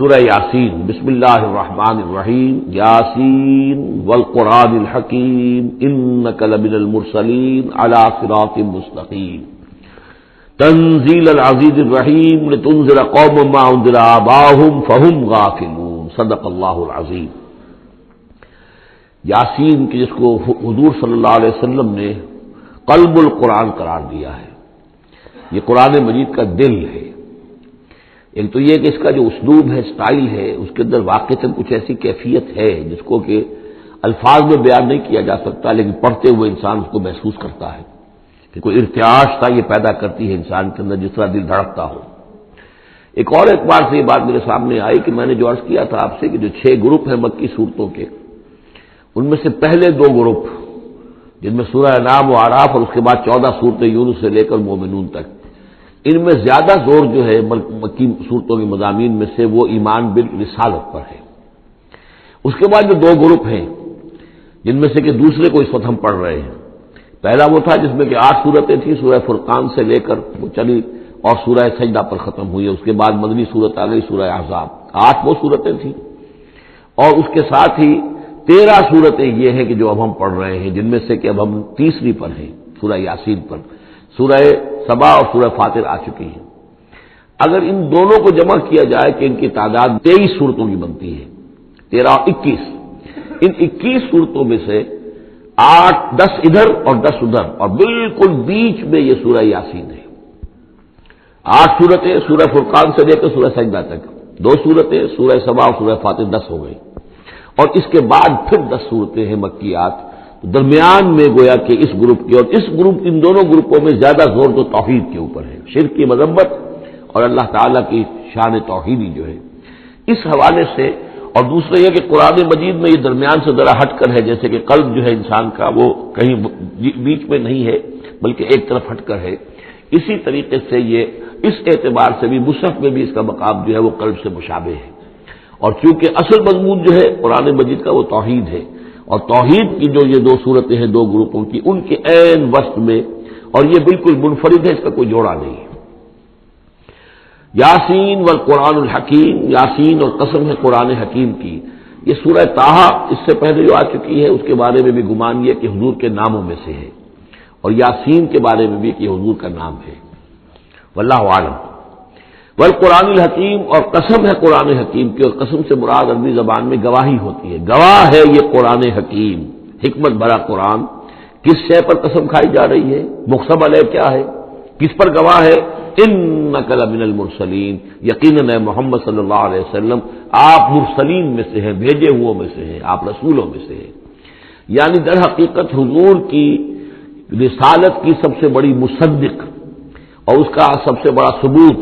سورہ یاسین۔ بسم اللہ الرحمن الرحیم۔ یاسین والقرآن الحکیم انک لمن المرسلین علی صراط مستقیم تنزیل العزیز الرحیم لتنذر قوما ما انذر آباؤہم فہم غافلون۔ صدق اللہ العظیم۔ یاسین کی جس کو حضور صلی اللہ علیہ وسلم نے قلب القرآن قرار دیا ہے، یہ قرآن مجید کا دل ہے۔ ایک تو یہ کہ اس کا جو اسلوب ہے، سٹائل ہے، اس کے اندر واقعتاً کچھ ایسی کیفیت ہے جس کو کہ الفاظ میں بیان نہیں کیا جا سکتا، لیکن پڑھتے ہوئے انسان اس کو محسوس کرتا ہے کہ کوئی ارتعاش سا یہ پیدا کرتی ہے انسان کے اندر، جس طرح دل دھڑکتا ہو۔ ایک اور اعتبار سے یہ بات میرے سامنے آئی کہ میں نے جو عرض کیا تھا آپ سے کہ جو 6 گروپ ہیں مکی صورتوں کے، ان میں سے پہلے 2 گروپ جن میں سورہ انعام و اعراف اور اس کے بعد 14 صورتیں یونس سے لے کر مومنون تک، ان میں زیادہ زور جو ہے مکی صورتوں کے مضامین میں سے وہ ایمان بالرسالت پر ہے۔ اس کے بعد جو 2 گروپ ہیں جن میں سے کہ دوسرے کو اس وقت ہم پڑھ رہے ہیں، پہلا وہ تھا جس میں کہ 8 صورتیں تھیں، سورہ فرقان سے لے کر وہ چلی اور سورہ سجدہ پر ختم ہوئی، اس کے بعد مدنی صورت آ گئی سورہ احزاب، 8 وہ صورتیں تھیں، اور اس کے ساتھ ہی 13 صورتیں یہ ہیں کہ جو اب ہم پڑھ رہے ہیں، جن میں سے کہ اب ہم تیسری پر ہیں، سورہ یاسین پر۔ سورہ سبا اور سورہ فاطر آ چکی ہیں۔ اگر ان دونوں کو جمع کیا جائے کہ ان کی تعداد 23 صورتوں کی بنتی ہے، 13 اور 21، ان 21 صورتوں میں سے 10 ادھر اور 10 ادھر، اور بالکل بیچ میں یہ سورہ یاسین ہے۔ 8 صورتیں سورہ فرقان سے لے کر سورہ سجدہ تک، 2 صورتیں سورہ سبا اور سورہ فاطر، 10 ہو گئی، اور اس کے بعد پھر 10 صورتیں ہیں مکیات۔ درمیان میں گویا کہ اس گروپ کی اور اس گروپ ان دونوں گروپوں میں زیادہ زور تو توحید کے اوپر ہے، شرک کی مذمت اور اللہ تعالیٰ کی شان توحیدی جو ہے، اس حوالے سے۔ اور دوسرا یہ کہ قرآن مجید میں یہ درمیان سے ذرا ہٹ کر ہے، جیسے کہ قلب جو ہے انسان کا وہ کہیں بیچ میں نہیں ہے بلکہ ایک طرف ہٹ کر ہے، اسی طریقے سے یہ اس اعتبار سے بھی مصحف میں بھی اس کا مقام جو ہے وہ قلب سے مشابہ ہے۔ اور چونکہ اصل مضمون جو ہے قرآن مجید کا وہ توحید ہے، اور توحید کی جو یہ 2 صورتیں ہیں 2 گروپوں کی، ان کے عین وسط میں، اور یہ بالکل منفرد ہے، اس کا کوئی جوڑا نہیں ہے۔ یاسین والقرآن الحکیم، یاسین اور قسم ہے قرآن حکیم کی۔ یہ سورہ طٰہٰ اس سے پہلے جو آ چکی ہے، اس کے بارے میں بھی گمان یہ کہ حضور کے ناموں میں سے ہے، اور یاسین کے بارے میں بھی کہ حضور کا نام ہے، واللہ اعلم۔ والقرآن الحکیم، اور قسم ہے قرآن حکیم کی، اور قسم سے مراد عربی زبان میں گواہی ہوتی ہے، گواہ ہے یہ قرآن حکیم، حکمت بھرا قرآن۔ کس شے پر قسم کھائی جا رہی ہے؟ مقسم علیہ کیا ہے؟ کس پر گواہ ہے؟ انک لمن المرسلین، یقیناً اے محمد صلی اللہ علیہ وسلم آپ مرسلین میں سے ہیں، بھیجے ہوئوں میں سے ہیں، آپ رسولوں میں سے ہیں۔ یعنی در حقیقت حضور کی رسالت کی سب سے بڑی مصدق اور اس کا سب سے بڑا ثبوت،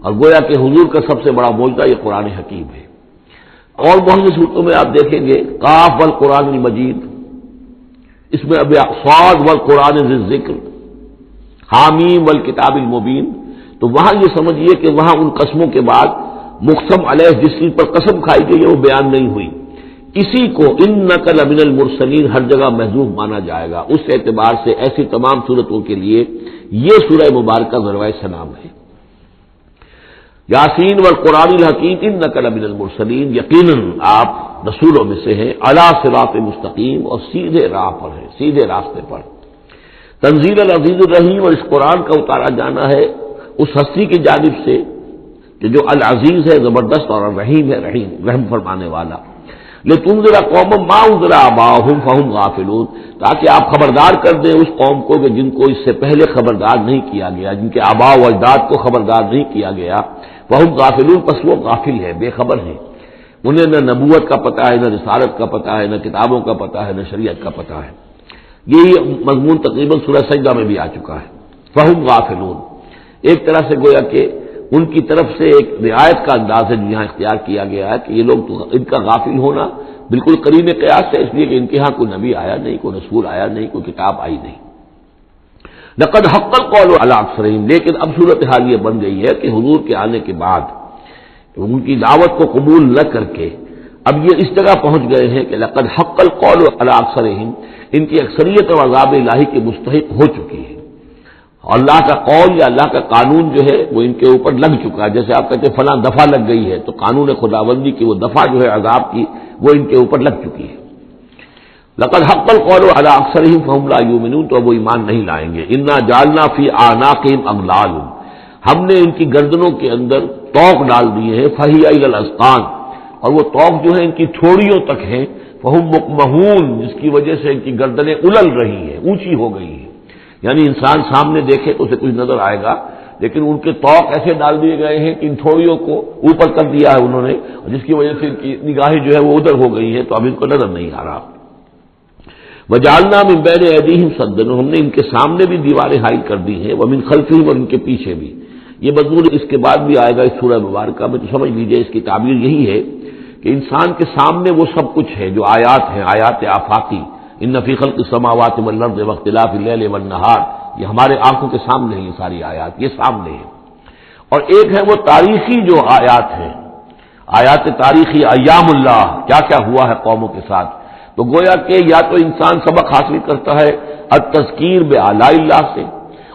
اور گویا کہ حضور کا سب سے بڑا معجزہ یہ قرآن حکیم ہے۔ اور بہت سی صورتوں میں آپ دیکھیں گے قاف والقرآن المجید، اس میں اب صاد والقرآن ذی الذکر، حامیم والکتاب المبین، تو وہاں یہ سمجھیے کہ وہاں ان قسموں کے بعد مقسم علیہ جس چیز پر قسم کھائی گئی ہے وہ بیان نہیں ہوئی، اسی کو انک لمن المرسلین ہر جگہ محذوف مانا جائے گا۔ اس اعتبار سے ایسی تمام صورتوں کے لیے یہ سورہ مبارکہ ذروۂ سلام ہے۔ یاسین والقرآن الحکیم انک لمن المرسلین، یقیناً آپ رسولوں میں سے ہیں، علی صراط مستقیم، اور سیدھے راہ پر ہیں، سیدھے راستے پر۔ تنزیل العزیز الرحیم، اور اس قرآن کا اتارا جانا ہے اس ہستی کی جانب سے کہ جو العزیز ہے، زبردست، اور الرحیم ہے، رحم فرمانے والا۔ لتنذر قوما ما انذر آباؤہم فہم غافلون، تاکہ آپ خبردار کر دیں اس قوم کو کہ جن کو اس سے پہلے خبردار نہیں کیا گیا، جن کے آباء و اجداد کو خبردار نہیں کیا گیا، فہم غافلون، پس وہ غافل ہے، بے خبر ہیں، انہیں نہ نبوت کا پتہ ہے، نہ رسالت کا پتہ ہے، نہ کتابوں کا پتہ ہے، نہ شریعت کا پتہ ہے۔ یہی مضمون تقریباً سورہ سجدہ میں بھی آ چکا ہے، فہم غافلون۔ ایک طرح سے گویا کہ ان کی طرف سے ایک رعایت کا انداز ہے جو یہاں اختیار کیا گیا ہے کہ یہ لوگ تو ان کا غافل ہونا بالکل قریب قیاس ہے، اس لیے کہ ان کے ہاں کوئی نبی آیا نہیں، کوئی رسول آیا نہیں، کوئی کتاب آئی نہیں۔ لقد حق القول علی اکثرہم، لیکن اب صورتحال یہ بن گئی ہے کہ حضور کے آنے کے بعد ان کی دعوت کو قبول نہ کر کے اب یہ اس جگہ پہنچ گئے ہیں کہ لقد حق القول علی اکثرہم، ان کی اکثریت اور عذاب الہی کے مستحق ہو چکی ہے۔ اللہ کا قول یا اللہ کا قانون جو ہے وہ ان کے اوپر لگ چکا ہے. جیسے آپ کہتے ہیں فلاں دفعہ لگ گئی ہے، تو قانون خداوندی کی وہ دفعہ جو ہے عذاب کی وہ ان کے اوپر لگ چکی ہے. لقد حق القول علی اکثرهم فهم لا یؤمنون، تو اب وہ ایمان نہیں لائیں گے. انا جعلنا فی اعناقهم اغلال، ہم نے ان کی گردنوں کے اندر طوق ڈال دیے ہیں. فہی الی الاذقان، اور وہ طوق جو ہے ان کی تھوڑیوں تک ہیں. فہم مقمحون، جس کی وجہ سے ان کی گردنیں الل رہی ہیں، اونچی ہو گئی ہیں. یعنی انسان سامنے دیکھے تو اسے کچھ نظر آئے گا، لیکن ان کے طوق ایسے ڈال دیے گئے ہیں کہ ان تھوڑیوں کو اوپر کر دیا ہے انہوں نے، جس کی وجہ سے ان کی نگاہیں جو ہے وہ ادھر ہو گئی ہیں، تو اب ان کو نظر نہیں آ رہا. وجعلنا من بین ایدیہم سدا، ہم نے ان کے سامنے بھی دیواریں حائل کر دی ہیں، ومن خلفہم، اور ان کے پیچھے بھی. یہ مضمون اس کے بعد بھی آئے گا اس سورہ مبارکہ میں، تو سمجھ لیجئے اس کی تعبیر یہی ہے کہ انسان کے سامنے وہ سب کچھ ہے جو آیات ہیں، آیات آفاقی. ان فی خلق السماوات والارض واختلاف اللیل والنہار، یہ ہمارے آنکھوں کے سامنے ہیں، یہ ساری آیات یہ سامنے ہیں. اور ایک ہے وہ تاریخی جو آیات ہیں، آیات تاریخی، ایام اللہ، کیا کیا ہوا ہے قوموں کے ساتھ. تو گویا کہ یا تو انسان سبق حاصل کرتا ہے التذکیر بآلاء اللہ سے،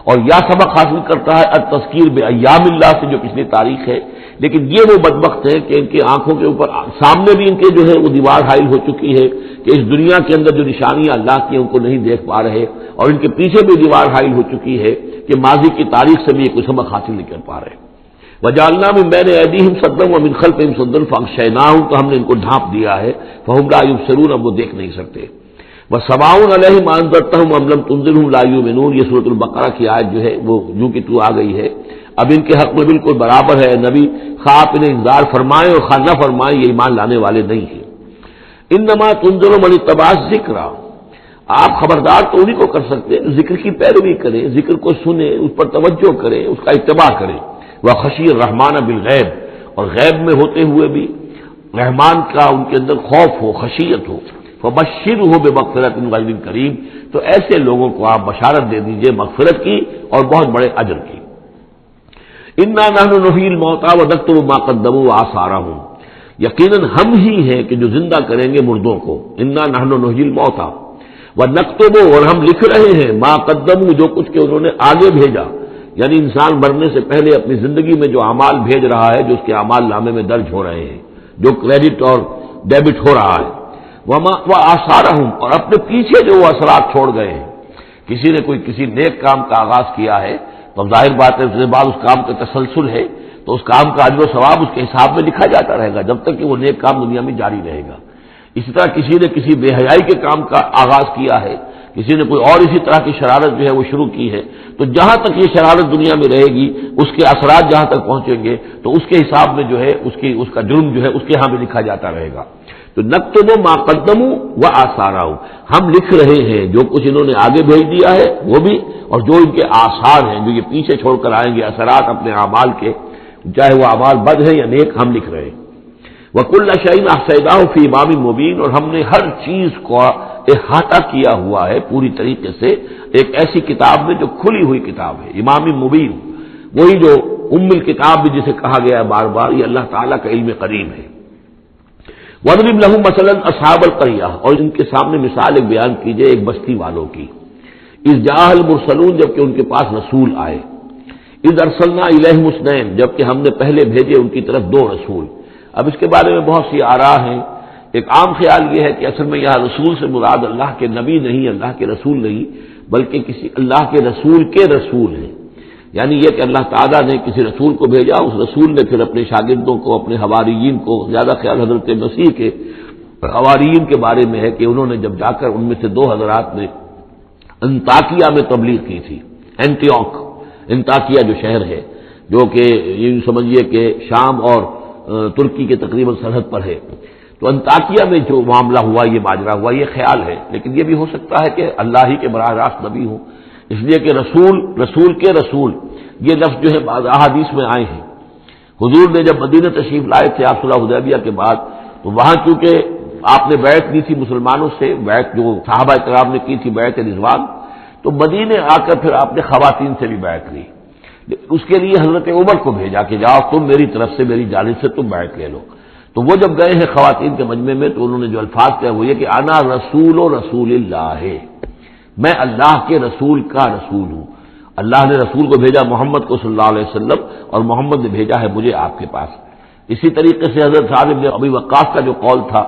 اور یا سبق حاصل کرتا ہے التذکیر بایام اللہ سے جو پچھلی تاریخ ہے. لیکن یہ وہ بدبخت ہے کہ ان کی آنکھوں کے اوپر سامنے بھی ان کے جو ہے وہ دیوار حائل ہو چکی ہے کہ اس دنیا کے اندر جو نشانیاں اللہ کی ہیں ان کو نہیں دیکھ پا رہے، اور ان کے پیچھے بھی دیوار حائل ہو چکی ہے کہ ماضی کی تاریخ سے بھی یہ کوئی سبق حاصل نہیں کر پا رہے. وجعلنا من بین ایدیہم سدا ومن خلفہم سدا فاغشیناہم، تو ہم نے ان کو ڈھانپ دیا ہے. فہم لا یبصرون، اب وہ دیکھ نہیں سکتے. وسواء علیہم انذرتہم ام لم تنذرہم لا یؤمنون، یہ سورۃ البقرہ کی آیت جو ہے وہ جو کہ تو آ گئی ہے. اب ان کے حق میں بالکل برابر ہے، نبی خواہ آپ انہیں انذار فرمائیں اور خواہ نہ فرمائیں، یہ ایمان لانے والے نہیں ہیں. انما تنذر من اتبع الذکر، آپ خبردار تو انہیں کو کر سکتے ہیں ذکر کی پیروی کریں، ذکر کو سنیں، اس پر توجہ کریں، اس کا اتباع کریں. وخشی الرحمن بالغیب، اور غیب میں ہوتے ہوئے بھی رحمان کا ان کے اندر خوف ہو، خشیت ہو. فبشرہ بمغفرۃ غیر کریم، تو ایسے لوگوں کو آپ بشارت دے دیجئے مغفرت کی اور بہت بڑے اجر کی. انا نحن نحیی الموتى ونکتب ما قدموا وآثارهم، یقیناً ہم ہی ہیں کہ جو زندہ کریں گے مردوں کو. انا نحن نحیی الموتى ونکتب، اور ہم لکھ رہے ہیں ما قدموا، جو کچھ کہ انہوں نے آگے بھیجا. یعنی انسان مرنے سے پہلے اپنی زندگی میں جو اعمال بھیج رہا ہے، جو اس کے اعمال نامے میں درج ہو رہے ہیں، جو کریڈٹ اور ڈیبٹ ہو رہا ہے. وآثارهم، اور اپنے پیچھے جو وہ اثرات چھوڑ گئے ہیں. کسی نے کوئی کسی نیک کام کا آغاز کیا ہے تو ظاہر بات ہے اس کے بعد اس کام کا تسلسل ہے، تو اس کام کا اجر و ثواب اس کے حساب میں لکھا جاتا رہے گا جب تک کہ وہ نیک کام دنیا میں جاری رہے گا. اسی طرح کسی نے کسی بے حیائی کے کام کا آغاز کیا ہے، کسی نے کوئی اور اسی طرح کی شرارت جو ہے وہ شروع کی ہے، تو جہاں تک یہ شرارت دنیا میں رہے گی اس کے اثرات جہاں تک پہنچیں گے تو اس کے حساب میں جو ہے اس کا جرم جو ہے اس کے ہاں بھی لکھا جاتا رہے گا. تو نکتب ما قدموا وآثارهم، ہم لکھ رہے ہیں جو کچھ انہوں نے آگے بھیج دیا ہے وہ بھی، اور جو ان کے آثار ہیں جو یہ پیچھے چھوڑ کر آئیں گے اثرات اپنے اعمال کے، چاہے وہ اعمال بد ہیں یا نیک، ہم لکھ رہے ہیں. وَكُلَّ شَيْءٍ أَحْصَيْنَاهُ فِي إِمَامٍ مُبِينٍ، اور ہم نے ہر چیز کو احاطہ کیا ہوا ہے پوری طریقے سے ایک ایسی کتاب میں جو کھلی ہوئی کتاب ہے. امام مبین، وہی جو ام الکتاب بھی جسے کہا گیا ہے بار بار، یہ اللہ تعالیٰ کا علم قدیم ہے. وَاضْرِبْ لَهُم مَثَلًا أَصْحَابَ الْقَرْيَةِ، اور ان کے سامنے مثال ایک بیان کیجئے ایک بستی والوں کی. اِذْ جَاءَ الْمُرْسَلُونَ، جبکہ ان کے پاس رسول آئے. اِذْ أَرْسَلْنَا إِلَيْهِمُ اثْنَيْنِ، جبکہ ہم نے پہلے بھیجے ان کی طرف دو رسول. اب اس کے بارے میں بہت سی آراء ہیں. ایک عام خیال یہ ہے کہ اصل میں یہاں رسول سے مراد اللہ کے نبی نہیں، اللہ کے رسول نہیں، بلکہ کسی اللہ کے رسول ہیں. یعنی یہ کہ اللہ تعالیٰ نے کسی رسول کو بھیجا، اس رسول نے پھر اپنے شاگردوں کو، اپنے حواریین کو، زیادہ خیال حضرت مسیح کے حواریین کے بارے میں ہے کہ انہوں نے جب جا کر ان میں سے دو حضرات نے انطاکیہ میں تبلیغ کی تھی. اینٹیوک، انطاکیہ جو شہر ہے جو کہ یہ سمجھیے کہ شام اور ترکی کے تقریباً سرحد پر ہے، تو انطاکیہ میں جو معاملہ ہوا، یہ ماجرا ہوا، یہ خیال ہے. لیکن یہ بھی ہو سکتا ہے کہ اللہ ہی کے براہ راست نبی ہوں، اس لیے کہ رسول کے رسول یہ لفظ جو ہے بعض احادیث میں آئے ہیں. حضور نے جب مدینہ تشریف لائے تھے آپ صلح حدیبیہ کے بعد، تو وہاں چونکہ آپ نے بیعت لی تھی مسلمانوں سے، بیعت جو صحابہ کرام نے کی تھی بیعت رضوان، تو مدینے آ کر پھر آپ نے خواتین سے بھی بیعت لی. اس کے لیے حضرت عمر کو بھیجا کہ جاؤ تم میری طرف سے، میری جانب سے تم بیعت لے لو. تو وہ جب گئے ہیں خواتین کے مجمع میں تو انہوں نے جو الفاظ کہا وہ یہ کہ انا رسول اللہ، میں اللہ کے رسول کا رسول ہوں. اللہ نے رسول کو بھیجا محمد کو صلی اللہ علیہ وسلم، اور محمد نے بھیجا ہے مجھے آپ کے پاس۔ اسی طریقے سے حضرت سعد بن ابی وقاص کا جو قول تھا،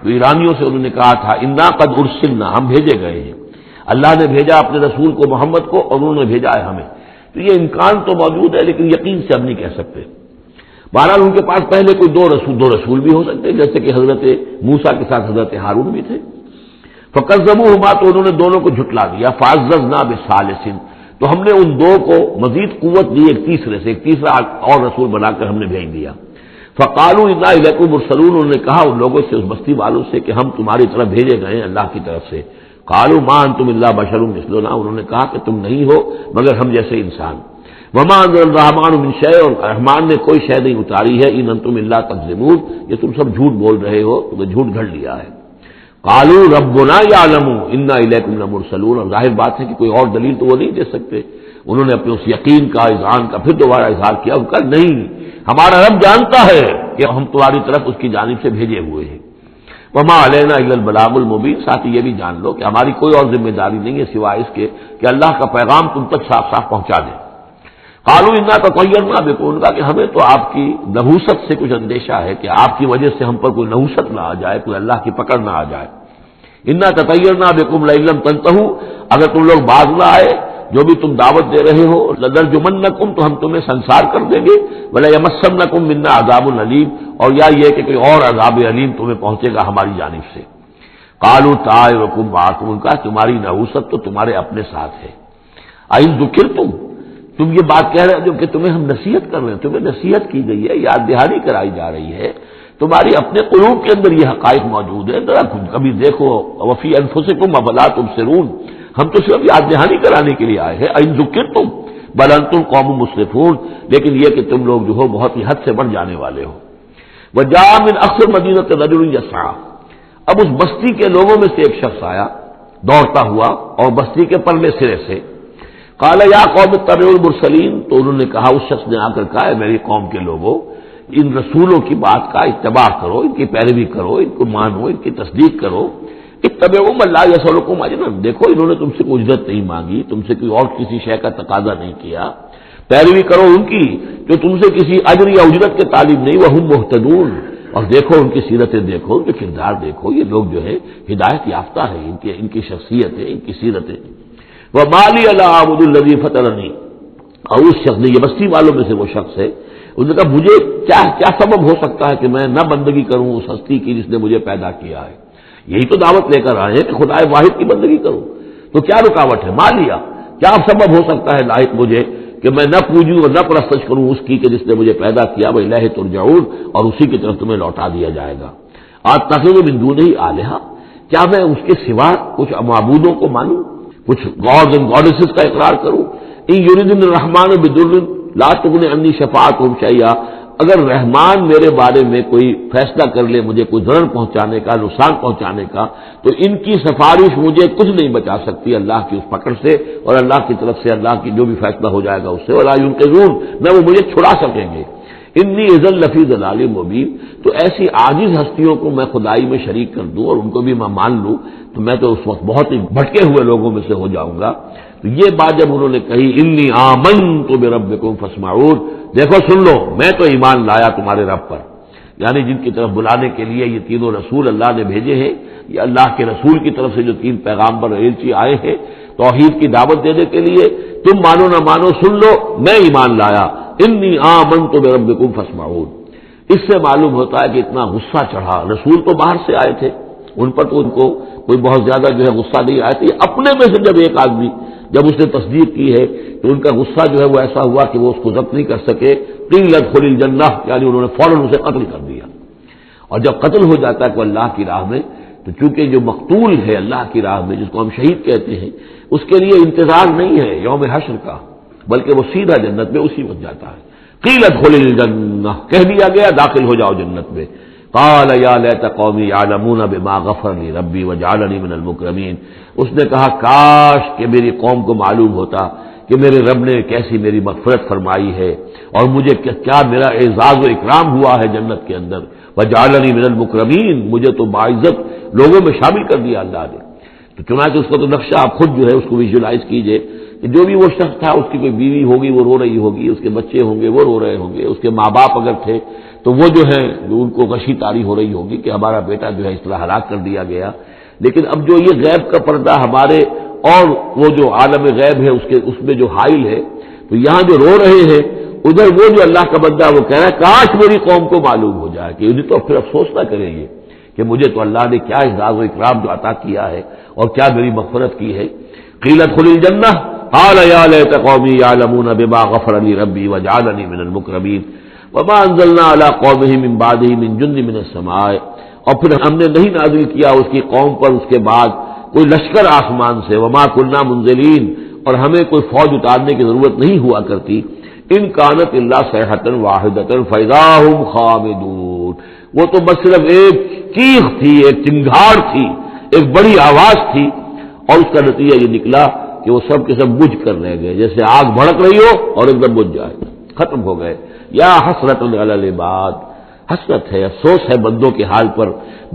جو ایرانیوں سے انہوں نے کہا تھا انا قد ارسلنا، ہم بھیجے گئے ہیں، اللہ نے بھیجا اپنے رسول کو محمد کو اور انہوں نے بھیجا ہے ہمیں۔ تو یہ امکان تو موجود ہے، لیکن یقین سے ہم نہیں کہہ سکتے۔ بہرحال ان کے پاس پہلے کوئی دو رسول بھی ہو سکتے، جیسے کہ حضرت موسیٰ کے ساتھ حضرت ہارون بھی تھے۔ فکذبوہما، تو انہوں نے دونوں کو جھٹلا دیا۔ فعززنا بثالث، تو ہم نے ان دو کو مزید قوت دی ایک تیسرے سے، ایک تیسرا اور رسول بنا کر ہم نے بھیج دیا۔ فقالوا انا الیکم مرسلون، انہوں نے کہا ان لوگوں سے، اس بستی والوں سے، کہ ہم تمہاری طرف بھیجے گئے ہیں اللہ کی طرف سے۔ قالوا ما انتم الا بشر مثلنا، انہوں نے کہا کہ تم نہیں ہو مگر ہم جیسے انسان۔ وما انزل الرحمن من شیء، اور رحمان نے کوئی شے نہیں اتاری ہے، ان انتم الا تکذبون، یہ تم سب جھوٹ بول رہے ہو، تمہیں جھوٹ گھڑ لیا ہے۔ قالوا ربنا یعلم انا الیکم لمرسلون، اور ظاہر بات ہے کہ کوئی اور دلیل تو وہ نہیں دے سکتے۔ انہوں نے اپنے اس یقین کا، اذعان کا پھر دوبارہ اظہار کیا، ان کا نہیں، ہمارا رب جانتا ہے کہ ہم تمہاری طرف اس کی جانب سے بھیجے ہوئے ہیں۔ وما علینا الا البلاغ المبین، ساتھ ہی یہ بھی جان لو کہ ہماری کوئی اور ذمہ داری نہیں ہے سوائے اس کے کہ اللہ کا پیغام تم تک صاف صاف پہنچا دیں۔ قالوا انا تطیرنا بکم، ان کا کہ ہمیں تو آپ کی نحوست سے کچھ اندیشہ ہے کہ آپ کی وجہ سے ہم پر کوئی نحوست نہ آ جائے، کوئی اللہ کی پکڑ نہ آ جائے۔ انا تطیرنا بکم لئن لم تنتہوا، اگر تم لوگ باز نہ آئے جو بھی تم دعوت دے رہے ہو، لنرجمنکم، تو ہم تمہیں سنسار کر دیں گے، ولا یمسنکم منا عذاب علیم، اور یا یہ کہ کوئی اور عذاب علیم تمہیں پہنچے گا ہماری جانب سے۔ قالوا طائرکم معکم، ان کا تمہاری نحوست تو تمہارے اپنے ساتھ ہے۔ اَإِن ذکرتم، تم یہ بات کہہ رہے ہو کہ تمہیں ہم نصیحت کر رہے ہیں، تمہیں نصیحت کی گئی ہے، یاد دہانی کرائی جا رہی ہے، تمہاری اپنے قلوب کے اندر یہ حقائق موجود ہے، ذرا کبھی دیکھو، وفی انفسکم افلا تبصرون، ہم تو صرف یاد دہانی کرانے کے لیے آئے ہیں۔ اَإِن ذکرتم بل انتم قوم مسرفون، لیکن یہ کہ تم لوگ جو ہو بہت ہی حد سے بڑھ جانے والے ہو۔ وجاء من اقصى المدینۃ رجل یسعى، اب اس بستی کے لوگوں میں سے ایک شخص آیا دوڑتا ہوا، اور بستی کے پرلے سرے سے۔ قال یا قوم اتبعوا المرسلین، تو انہوں نے کہا، اس شخص نے آ کر کہا، ہے میری قوم کے لوگوں، ان رسولوں کی بات کا اتباع کرو، ان کی پیروی کرو، ان کو مانو، ان کی تصدیق کرو۔ اتبعوا من لا یسألکم اجرا، دیکھو انہوں نے تم سے کوئی اجرت نہیں مانگی، تم سے کوئی اور کسی شے کا تقاضا نہیں کیا، پیروی کرو ان کی جو تم سے کسی اجر یا اجرت کے طالب نہیں، وہم مہتدون، اور دیکھو ان کی سیرتیں، دیکھو ان کے کردار، دیکھو یہ لوگ جو ہے ہدایت یافتہ ہیں، ان کی شخصیت ہے، ان کی سیرتیں۔ وما لی الا اعبد الذی فطرنی، اور اس شخص نے، یہ بستی والوں میں سے وہ شخص ہے، انہوں نے کہا مجھے کیا سبب ہو سکتا ہے کہ میں نہ بندگی کروں اس ہستی کی جس نے مجھے پیدا کیا ہے، یہی تو دعوت لے کر آئے ہیں کہ خدا واحد کی بندگی کروں، تو کیا رکاوٹ ہے؟ مالیا، کیا سبب ہو سکتا ہے لائق مجھے کہ میں نہ پوجوں اور نہ پرستش کروں اس کی کہ جس نے مجھے پیدا کیا، وإلیہ ترجعون، اور اسی کی طرف تمہیں لوٹا دیا جائے گا۔ اتخذ من دونہ آلہہ، کیا میں اس کے سوا کچھ معبودوں کو مانوں، کچھ گاڈز اینڈ گاڈیسز کا اقرار کروں؟ ان یریدن الرحمن بضر لا تغن عنی شفاعتهم شیئا، اگر رحمان میرے بارے میں کوئی فیصلہ کر لے مجھے کوئی ضرر پہنچانے کا، نقصان پہنچانے کا، تو ان کی سفارش مجھے کچھ نہیں بچا سکتی اللہ کی اس پکڑ سے، اور اللہ کی طرف سے اللہ کی جو بھی فیصلہ ہو جائے گا اس سے، ولا ينقذون، نہ وہ مجھے چھڑا سکیں گے۔ انی اذا لفی ضلال مبین، تو ایسی عاجز ہستیوں کو میں خدائی میں شریک کر دوں اور ان کو بھی میں مان لوں تو میں تو اس وقت بہت ہی بھٹکے ہوئے لوگوں میں سے ہو جاؤں گا۔ تو یہ بات جب انہوں نے کہی، انی آمنت بربکم فاسمعون، دیکھو سن لو، میں تو ایمان لایا تمہارے رب پر، یعنی جن کی طرف بلانے کے لیے یہ تینوں رسول اللہ نے بھیجے ہیں، یہ اللہ کے رسول کی طرف سے جو تین پیغامبر ایلچی آئے ہیں توحید کی دعوت دینے کے لیے، تم مانو نہ مانو سن لو، میں ایمان لایا، انی آمنت بربکم فاسمعون۔ اس سے معلوم ہوتا ہے کہ اتنا غصہ چڑھا، رسول تو باہر سے آئے تھے، ان پر تو ان کو کوئی بہت زیادہ جو ہے غصہ نہیں آیا تھا، اپنے میں سے جب ایک آدمی جب اس نے تصدیق کی ہے تو ان کا غصہ جو ہے وہ ایسا ہوا کہ وہ اس کو ضبط نہیں کر سکے، قیل ادخل الجنہ، یعنی انہوں نے فوراً اسے قتل کر دیا۔ اور جب قتل ہو جاتا ہے کوئی اللہ کی راہ میں، تو چونکہ جو مقتول ہے اللہ کی راہ میں، جس کو ہم شہید کہتے ہیں، اس کے لیے انتظار نہیں ہے یوم حشر کا، بلکہ وہ سیدھا جنت میں اسی وقت جاتا ہے۔ قیل ادخل الجنہ، کہہ دیا گیا داخل ہو جاؤ جنت میں۔ قال یا لیت قومی یعلمون بما غفر لی ربی وجعلنی من المکرمین، اس نے کہا کاش کہ میری قوم کو معلوم ہوتا کہ میرے رب نے کیسی میری مغفرت فرمائی ہے اور مجھے کیا میرا اعزاز و اکرام ہوا ہے جنت کے اندر، وجعلنی من المکرمین، مجھے تو باعزت لوگوں میں شامل کر دیا اللہ نے۔ تو چنانچہ اس کا تو نقشہ آپ خود جو ہے اس کو ویژولائز کیجئے کہ جو بھی وہ شخص تھا اس کی کوئی بیوی ہوگی وہ رو رہی ہوگی، اس کے بچے ہوں گے وہ رو رہے ہوں گے، اس کے ماں باپ اگر تھے تو وہ جو ہے ان کو غشی طاری ہو رہی ہوگی کہ ہمارا بیٹا جو ہے اس طرح ہلاک کر دیا گیا۔ لیکن اب جو یہ غیب کا پردہ ہمارے اور وہ جو عالم غیب ہے اس میں جو حائل ہے، تو یہاں جو رو رہے ہیں ادھر وہ جو اللہ کا بندہ وہ کہہ رہا ہے کاش میری قوم کو معلوم ہو جائے کہ انہیں تو پھر افسوس نہ کریں گے کہ مجھے تو اللہ نے کیا اعزاز و اکرام جو عطا کیا ہے اور کیا میری مغفرت کی ہے۔ قیل ادخل الجنہ قال یا لیت قومی یعلمون بما غفر لی ربی وجعلنی من المکرمین وما انزلنا علی قومہ من بعدہ من جند من السماء، اور پھر ہم نے نہیں نازل کیا اس کی قوم پر اس کے بعد کوئی لشکر آسمان سے، وما كنا منزلین، اور ہمیں کوئی فوج اتارنے کی ضرورت نہیں ہوا کرتی، ان کانت الا صیحۃ واحدۃ فاذا هم خامدون، وہ تو بس صرف ایک چیخ تھی، ایک چنگھاڑ تھی، ایک بڑی آواز تھی، اور اس کا نتیجہ یہ نکلا کہ وہ سب کے سب بجھ کر رہ گئے، جیسے آگ بھڑک رہی ہو اور ایک دم بجھ جائے، ختم ہو گئے۔ یا حسرۃ علی العباد، حسرت ہے، افسوس ہے بندوں کے حال پر،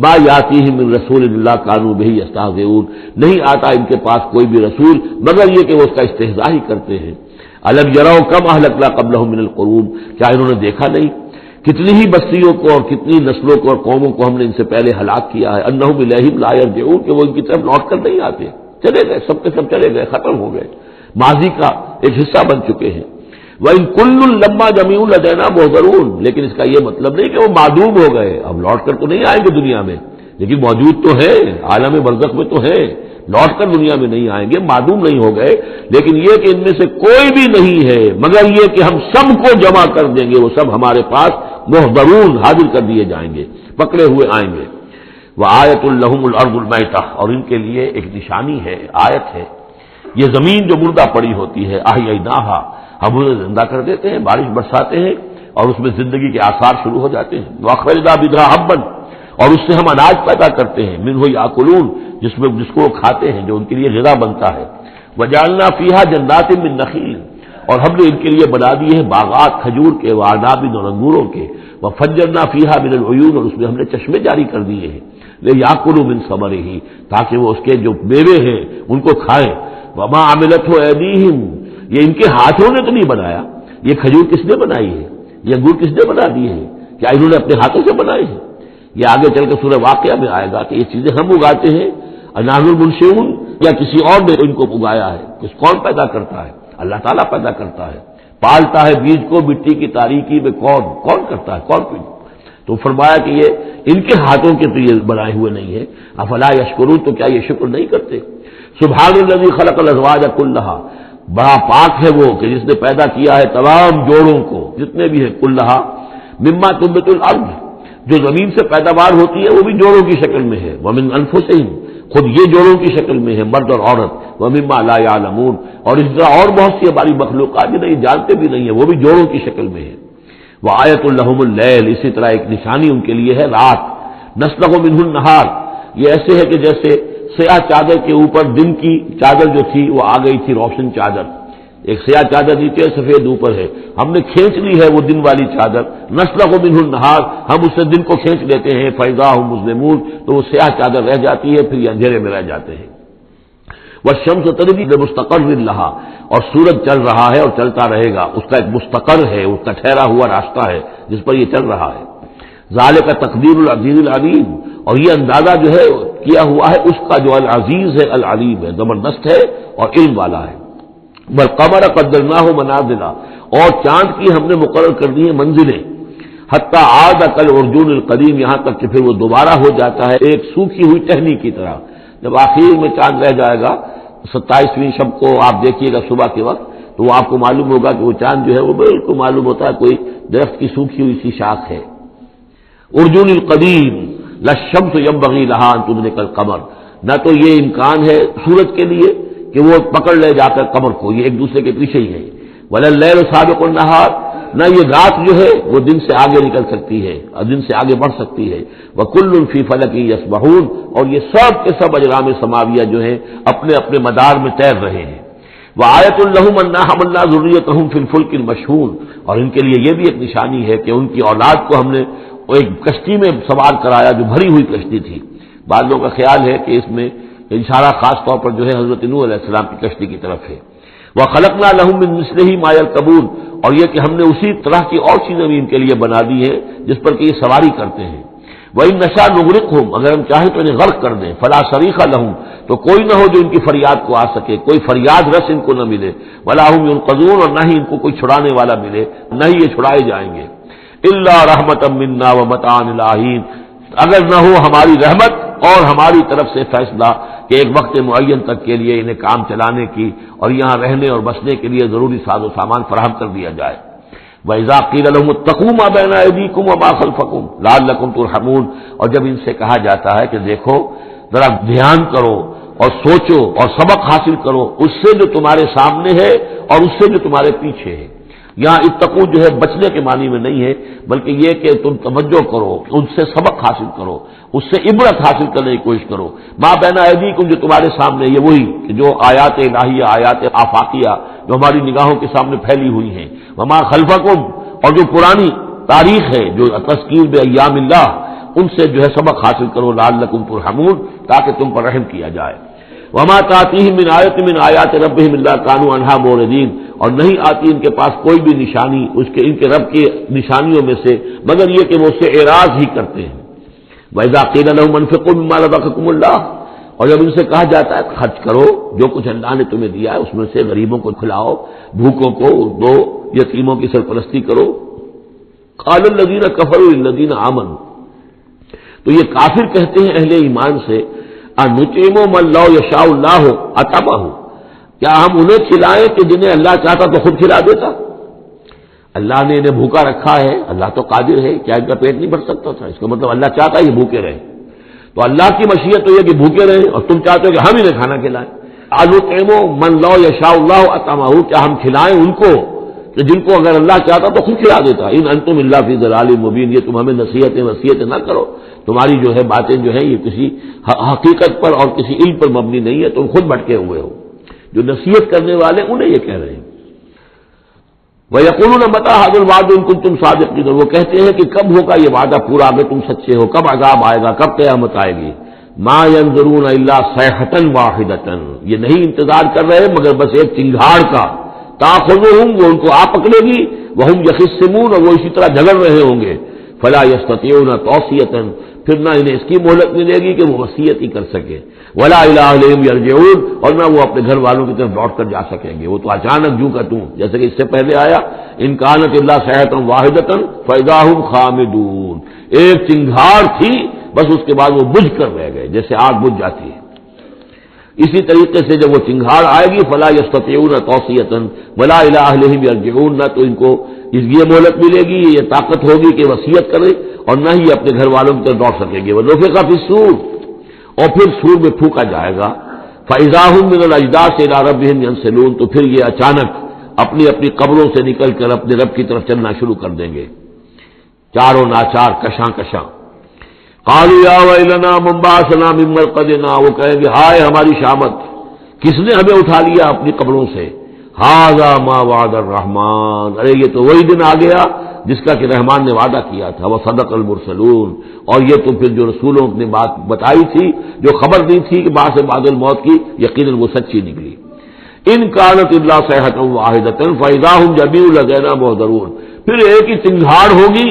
ما یاتیہم من رسول اللہ کانوا بہ یستہزئون، نہیں آتا ان کے پاس کوئی بھی رسول مگر یہ کہ وہ اس کا استہزاء ہی کرتے ہیں۔ الم یروا کم اہلکنا قبلہم من القرون، کیا انہوں نے دیکھا نہیں کتنی ہی بستیوں کو اور کتنی نسلوں کو اور قوموں کو ہم نے ان سے پہلے ہلاک کیا ہے، انہم الیہم لا یرجعون، کہ وہ ان کی طرف لوٹ کر نہیں آتے، چلے گئے، سب کے سب چلے گئے، ختم ہو گئے، ماضی کا ایک حصہ بن چکے ہیں۔ وَإِن كُلٌّ لَمَّا جَمِيعٌ لَدَيْنَا مُحْضَرُونَ، لیکن اس کا یہ مطلب نہیں کہ وہ معدوم ہو گئے، اب لوٹ کر تو نہیں آئیں گے دنیا میں، لیکن موجود تو ہے، عالم برزخ میں تو ہے، لوٹ کر دنیا میں نہیں آئیں گے، معدوم نہیں ہو گئے، لیکن یہ کہ ان میں سے کوئی بھی نہیں ہے مگر یہ کہ ہم سب کو جمع کر دیں گے، وہ سب ہمارے پاس محضرون حاضر کر دیے جائیں گے، پکڑے ہوئے آئیں گے۔ وَآیَةٌ لَهُمُ الْأَرْضُ الْمَيْتَةُ، اور ان کے لیے ایک نشانی ہے، آیت ہے، یہ زمین جو مردہ پڑی ہوتی ہے، احییناہا، ہم اسے زندہ کر دیتے ہیں، بارش برساتے ہیں اور اس میں زندگی کے آثار شروع ہو جاتے ہیں۔ وَأَخْرَجْنَا بِهَا حَبًّا، اور اس سے ہم اناج پیدا کرتے ہیں، منہ یاکلون، جس کو وہ کھاتے ہیں، جو ان کے لیے غذا بنتا ہے۔ وَجَعَلْنَا فِيهَا جَنَّاتٍ مِّن نَخِيلٍ، اور ہم نے ان کے لیے بنا دیے ہیں باغات کھجور کے، وَأَعْنَابٍ، اور انگوروں کے، وَفَجَّرْنَا فِيهَا مِنَ الْعُيُونِ، اور اس میں ہم نے چشمے جاری کر دیے ہیں، لِيَأْكُلُوا مِن ثَمَرِهِ، تاکہ وہ اس کے جو میوے ہیں ان کو کھائیں۔ وَمَا عَمِلَتْهُ أَيْدِيهِمْ، یہ ان کے ہاتھوں نے تو نہیں بنایا، یہ کھجور کس نے بنائی ہے، یہ انگور کس نے بنا دیے ہیں، کیا انہوں نے اپنے ہاتھوں سے بنائے ہیں؟ یہ آگے چل کے سورہ واقعہ میں آئے گا کہ یہ چیزیں ہم اگاتے ہیں، نحن المنشئون، یا کسی اور نے ان کو اگایا ہے، کون پیدا کرتا ہے؟ اللہ تعالیٰ پیدا کرتا ہے، پالتا ہے بیج کو مٹی کی تاریکی میں، کون کرتا ہے، کون پیدا؟ تو فرمایا کہ یہ ان کے ہاتھوں کے تو یہ بنائے ہوئے نہیں ہے، افلا یشکرون، تو کیا یہ شکر نہیں کرتے؟ سبحان الذی خلق الازواج کلھا، بڑا پاک ہے وہ کہ جس نے پیدا کیا ہے تمام جوڑوں کو، جتنے بھی ہیں، کلھا مما تنبت الارض، جو زمین سے پیداوار ہوتی ہے وہ بھی جوڑوں کی شکل میں ہے، ومن انفسہم، خود یہ جوڑوں کی شکل میں ہے، مرد اور عورت، ومما لا یعلمون، اور اس طرح اور بہت سی ہماری مخلوقات جو نہیں جانتے بھی نہیں ہے وہ بھی جوڑوں کی شکل میں ہے۔ وآیۃ لہم اللیل، اسی طرح ایک نشانی ان کے لیے ہے رات، نسلخ منہ النہار، یہ ایسے ہے کہ جیسے سیاہ چادر کے اوپر دن کی چادر جو تھی وہ آ گئی تھی روشن چادر، ایک سیاہ چادر نیچے سفید اوپر ہے، ہم نے کھینچ لی ہے وہ دن والی چادر، نسلخ منہ النہار، ہم اس سے دن کو کھینچ لیتے ہیں، فاذا هم مظلمون، تو وہ سیاہ چادر رہ جاتی ہے، پھر یہ اندھیرے میں رہ جاتے ہیں۔ والشمس تجری لمستقر لہا، اور سورج چل رہا ہے اور چلتا رہے گا، اس کا ایک مستقر ہے، اس کا ٹھہرا ہوا راستہ ہے جس پر یہ چل رہا ہے۔ ذالک تقدیر العزیز العلیم، اور یہ اندازہ جو ہے کیا ہوا ہے اس کا جو العزیز ہے، العلیم ہے، زبردست ہے اور علم والا ہے۔ والقمر قدرناہ منازل، اور چاند کی ہم نے مقرر کر دی ہیں منزلیں، حتی عاد کالعرجون القدیم، یہاں تک کہ پھر وہ دوبارہ ہو جاتا ہے ایک سوکھی ہوئی ٹہنی کی طرح۔ جب آخر میں چاند رہ جائے گا 27ویں شب کو آپ دیکھیے گا صبح کے وقت، تو وہ آپ کو معلوم ہوگا کہ وہ چاند جو ہے وہ بالکل معلوم ہوتا ہے کوئی درخت کی سوکھی ہوئی سی شاخ ہے۔ ارجون القدیم للشمس ينبغي لها ان تدرك القمر، نہ تو یہ امکان ہے سورج کے لیے کہ وہ پکڑ لے جا کر قمر کو، یہ ایک دوسرے کے پیچھے ہی ہے۔ ولا الليل سابق النهار، نہ یہ رات جو ہے وہ دن سے آگے نکل سکتی ہے اور دن سے آگے بڑھ سکتی ہے۔ وكل في فلك يسبحون، اور یہ سب کے سب اجرام سماویہ جو ہیں اپنے اپنے مدار میں تیر رہے ہیں۔ وآیۃ لہم انا حملنا ذریتہم فی الفلک المشحون، اور ان کے لیے یہ بھی ایک نشانی ہے کہ ان کی اولاد کو ہم نے ایک کشتی میں سوار کرایا جو بھری ہوئی کشتی تھی۔ بعض لوگوں کا خیال ہے کہ اس میں اشارہ خاص طور پر جو ہے حضرت نوح علیہ السلام کی کشتی کی طرف ہے۔ وَخَلَقْنَا لَهُم مِّن مِّثْلِهِ مَا يَرْكَبُونَ، اور یہ کہ ہم نے اسی طرح کی اور چیزیں بھی ان کے لیے بنا دی ہیں جس پر کہ یہ سواری کرتے ہیں۔ وَإِن نَّشَأْ نُغْرِقْهُمْ، اگر ہم چاہیں تو انہیں غرق کر دیں، فَلَا صَرِيخَ لَهُمْ، تو کوئی نہ ہو جو ان کی فریاد کو آ سکے، کوئی فریاد رس ان کو نہ ملے، وَلَا هُمْ يُنقَذُونَ، اور نہ ہی ان کو کوئی چھڑانے والا ملے، نہ ہی یہ چھڑائے جائیں گے۔ إِلَّا رَحْمَةً مِّنَّا وَمَتَاعًا إِلَىٰ حِينٍ، اگر نہ ہو ہماری رحمت اور ہماری طرف سے فیصلہ کہ ایک وقت معین تک کے لیے انہیں کام چلانے کی اور یہاں رہنے اور بسنے کے لیے ضروری ساز و سامان فراہم کر دیا جائے۔ وَإِذَا قِيلَ لَهُمُ اتَّقُوا مَا بَيْنَ أَيْدِيكُمْ وَمَا خَلْفَكُمْ لَعَلَّكُمْ تُرْحَمُونَ، اور جب ان سے کہا جاتا ہے کہ دیکھو ذرا دھیان کرو اور سوچو اور سبق حاصل کرو اس سے جو تمہارے سامنے ہے اور اس سے جو تمہارے پیچھے ہے۔ یہاں اتقو جو ہے بچنے کے معنی میں نہیں ہے، بلکہ یہ کہ تم توجہ کرو، ان سے سبق حاصل کرو، اس سے عبرت حاصل کرنے کی کوشش کرو۔ ما بین ایدیکم، جو تمہارے سامنے، یہ وہی جو آیات الہیہ، آیات آفاقیہ جو ہماری نگاہوں کے سامنے پھیلی ہوئی ہیں، وما خلفکم، اور جو پرانی تاریخ ہے جو تذکیر بایام اللہ، ان سے جو ہے سبق حاصل کرو، لعلکم ترحمون، تاکہ تم پر رحم کیا جائے۔ وما تاتیہم من آیۃ من آیات ربہم الا کانوا عنہا معرضین، اور نہیں آتی ان کے پاس کوئی بھی نشانی اس کے ان کے رب کی نشانیوں میں سے مگر یہ کہ وہ اس سے اعراض ہی کرتے ہیں۔ وَإِذَا قِيلَ لَهُمْ أَنفِقُوا مِمَّا رَزَقَكُمُ اللَّهُ، اور جب ان سے کہا جاتا ہے خرچ کرو جو کچھ اللہ نے تمہیں دیا ہے اس میں سے، غریبوں کو کھلاؤ، بھوکوں کو دو، یتیموں کی سرپرستی کرو۔ قَالَ الَّذِينَ كَفَرُوا لِلَّذِينَ آمَنُوا، تو یہ کافر کہتے ہیں اہل ایمان سے، أَنُطْعِمُ مَن لَّوْ يَشَاءُ اللَّهُ أَطْعَمَهُ، کیا ہم انہیں کھلائیں کہ جنہیں اللہ چاہتا تو خود کھلا دیتا؟ اللہ نے انہیں بھوکا رکھا ہے، اللہ تو قادر ہے، کیا ان کا پیٹ نہیں بھر سکتا تھا؟ اس کا مطلب اللہ چاہتا ہے یہ بھوکے رہیں، تو اللہ کی مشیت تو یہ کہ بھوکے رہیں اور تم چاہتے ہو کہ ہم انہیں کھانا کھلائیں۔ أَنُطْعِمُ مَن لَّوْ يَشَاءُ اللَّهُ أَطْعَمَهُ، کیا ہم کھلائیں ان کو کہ جن کو اگر اللہ چاہتا تو خود کھلا دیتا۔ إِنْ أَنْتُمْ إِلَّا فِي ضَلَالٍ مُبِينٍ، یہ تم ہمیں نصیحتیں وصیتیں نہ کرو، تمہاری جو ہے باتیں جو ہیں یہ کسی حقیقت پر اور کسی علم پر مبنی نہیں ہے، تم خود بھٹکے ہوئے ہو۔ جو نصیحت کرنے والے انہیں یہ کہہ رہے ہیں۔ وَيَقُولُونَ مَتَىٰ هَٰذَا الْوَعْدُ إِن كُنتُمْ صَادِقِينَ، وہ کہتے ہیں کہ کب ہوگا یہ وعدہ پورا اگر تم سچے ہو، کب عذاب آئے گا، کب قیامت آئے گی۔ مَا يَنظُرُونَ إِلَّا صَيْحَةً وَاحِدَةً، یہ نہیں انتظار کر رہے مگر بس ایک چنگھاڑ کا، تَأْخُذُهُمْ، وہ ان کو آ پکڑے گی، وَهُمْ يَخِصِّمُونَ، اور وہ اسی طرح جھگڑ رہے ہوں گے، فَلَا يَسْتَطِيعُونَ تَوْصِيَةً، پھر نہ انہیں اس کی مہلت ملے گی کہ وہ وصیت ہی کر سکے، ولا الی اہلہم یرجعون، اور نہ وہ اپنے گھر والوں کی طرف لوٹ کر جا سکیں گے، وہ تو اچانک جو کا توں، جیسے کہ اس سے پہلے آیا ان کانت الا صیحۃ واحدۃ فاذا هم خامدون، ایک چنگھاڑ تھی بس اس کے بعد وہ بجھ کر رہ گئے جیسے آگ بجھ جاتی ہے۔ اسی طریقے سے جب وہ چنگھاڑ آئے گی فلا یستطیعون توصیۃ ولا الی اہلہم یرجعون، نہ تو ان کو اس یہ مہلت ملے گی، یہ طاقت ہوگی کہ وصیت کرے، اور نہ ہی اپنے گھر والوں کی طرف لوٹ سکیں گے۔ ونفخ فی الصور، اور پھر سور میں پھونکا جائے گا، فاذا هم من الاجداث الى ربهم ينسلون، تو پھر یہ اچانک اپنی اپنی قبروں سے نکل کر اپنے رب کی طرف چلنا شروع کر دیں گے، چاروں ناچار کشاں کشاں۔ قالوا یا ویلنا من بعثنا من مرقدنا، وہ کہیں گے ہائے ہماری شامت، کس نے ہمیں اٹھا لیا اپنی قبروں سے۔ ھذا ما وعد الرحمن، ارے یہ تو وہی دن آ گیا جس کا کہ رحمان نے وعدہ کیا تھا، وصدق المرسلون، اور یہ تو پھر جو رسولوں نے بات بتائی تھی، جو خبر دی تھی کہ بعد سے بعد الموت کی، یقیناً وہ سچی نکلی۔ ان کانت الا صیحۃ واحدۃ فاذا هم جميع لدینا محضرون، پھر ایک ہی چنگھاڑ ہوگی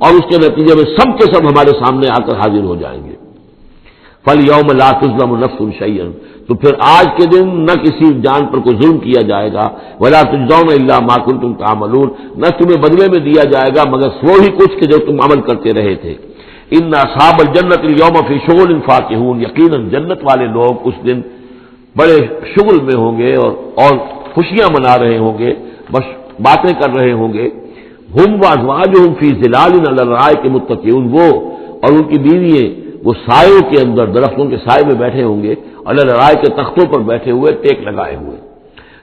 اور اس کے نتیجے میں سب کے سب ہمارے سامنے آ کر حاضر ہو جائیں گے۔ فَالْيَوْمَ لَا تُظْلَمُ نَفْسٌ شَيْئًا، تو پھر آج کے دن نہ کسی جان پر کوئی ظلم کیا جائے گا، وَلَا تُجْزَوْنَ إِلَّا مَا كُنتُمْ تَعْمَلُونَ، نہ تمہیں بدلے میں دیا جائے گا مگر وہی کچھ کہ جو تم عمل کرتے رہے تھے۔ إِنَّ أَصْحَابَ الْجَنَّةِ الْيَوْمَ فِي شُغُلٍ فَاكِهُونَ، یقیناً جنت والے لوگ اس دن بڑے شغل میں ہوں گے اور خوشیاں منا رہے ہوں گے، بس باتیں کر رہے ہوں گے۔ ہم وازواجہم فی ظلال علی الارائک متکئون، وہ اور ان کی بیوییں وہ سایوں کے اندر، درختوں کے سائے میں بیٹھے ہوں گے، علی الارائک کے تختوں پر بیٹھے ہوئے، ٹیک لگائے ہوئے۔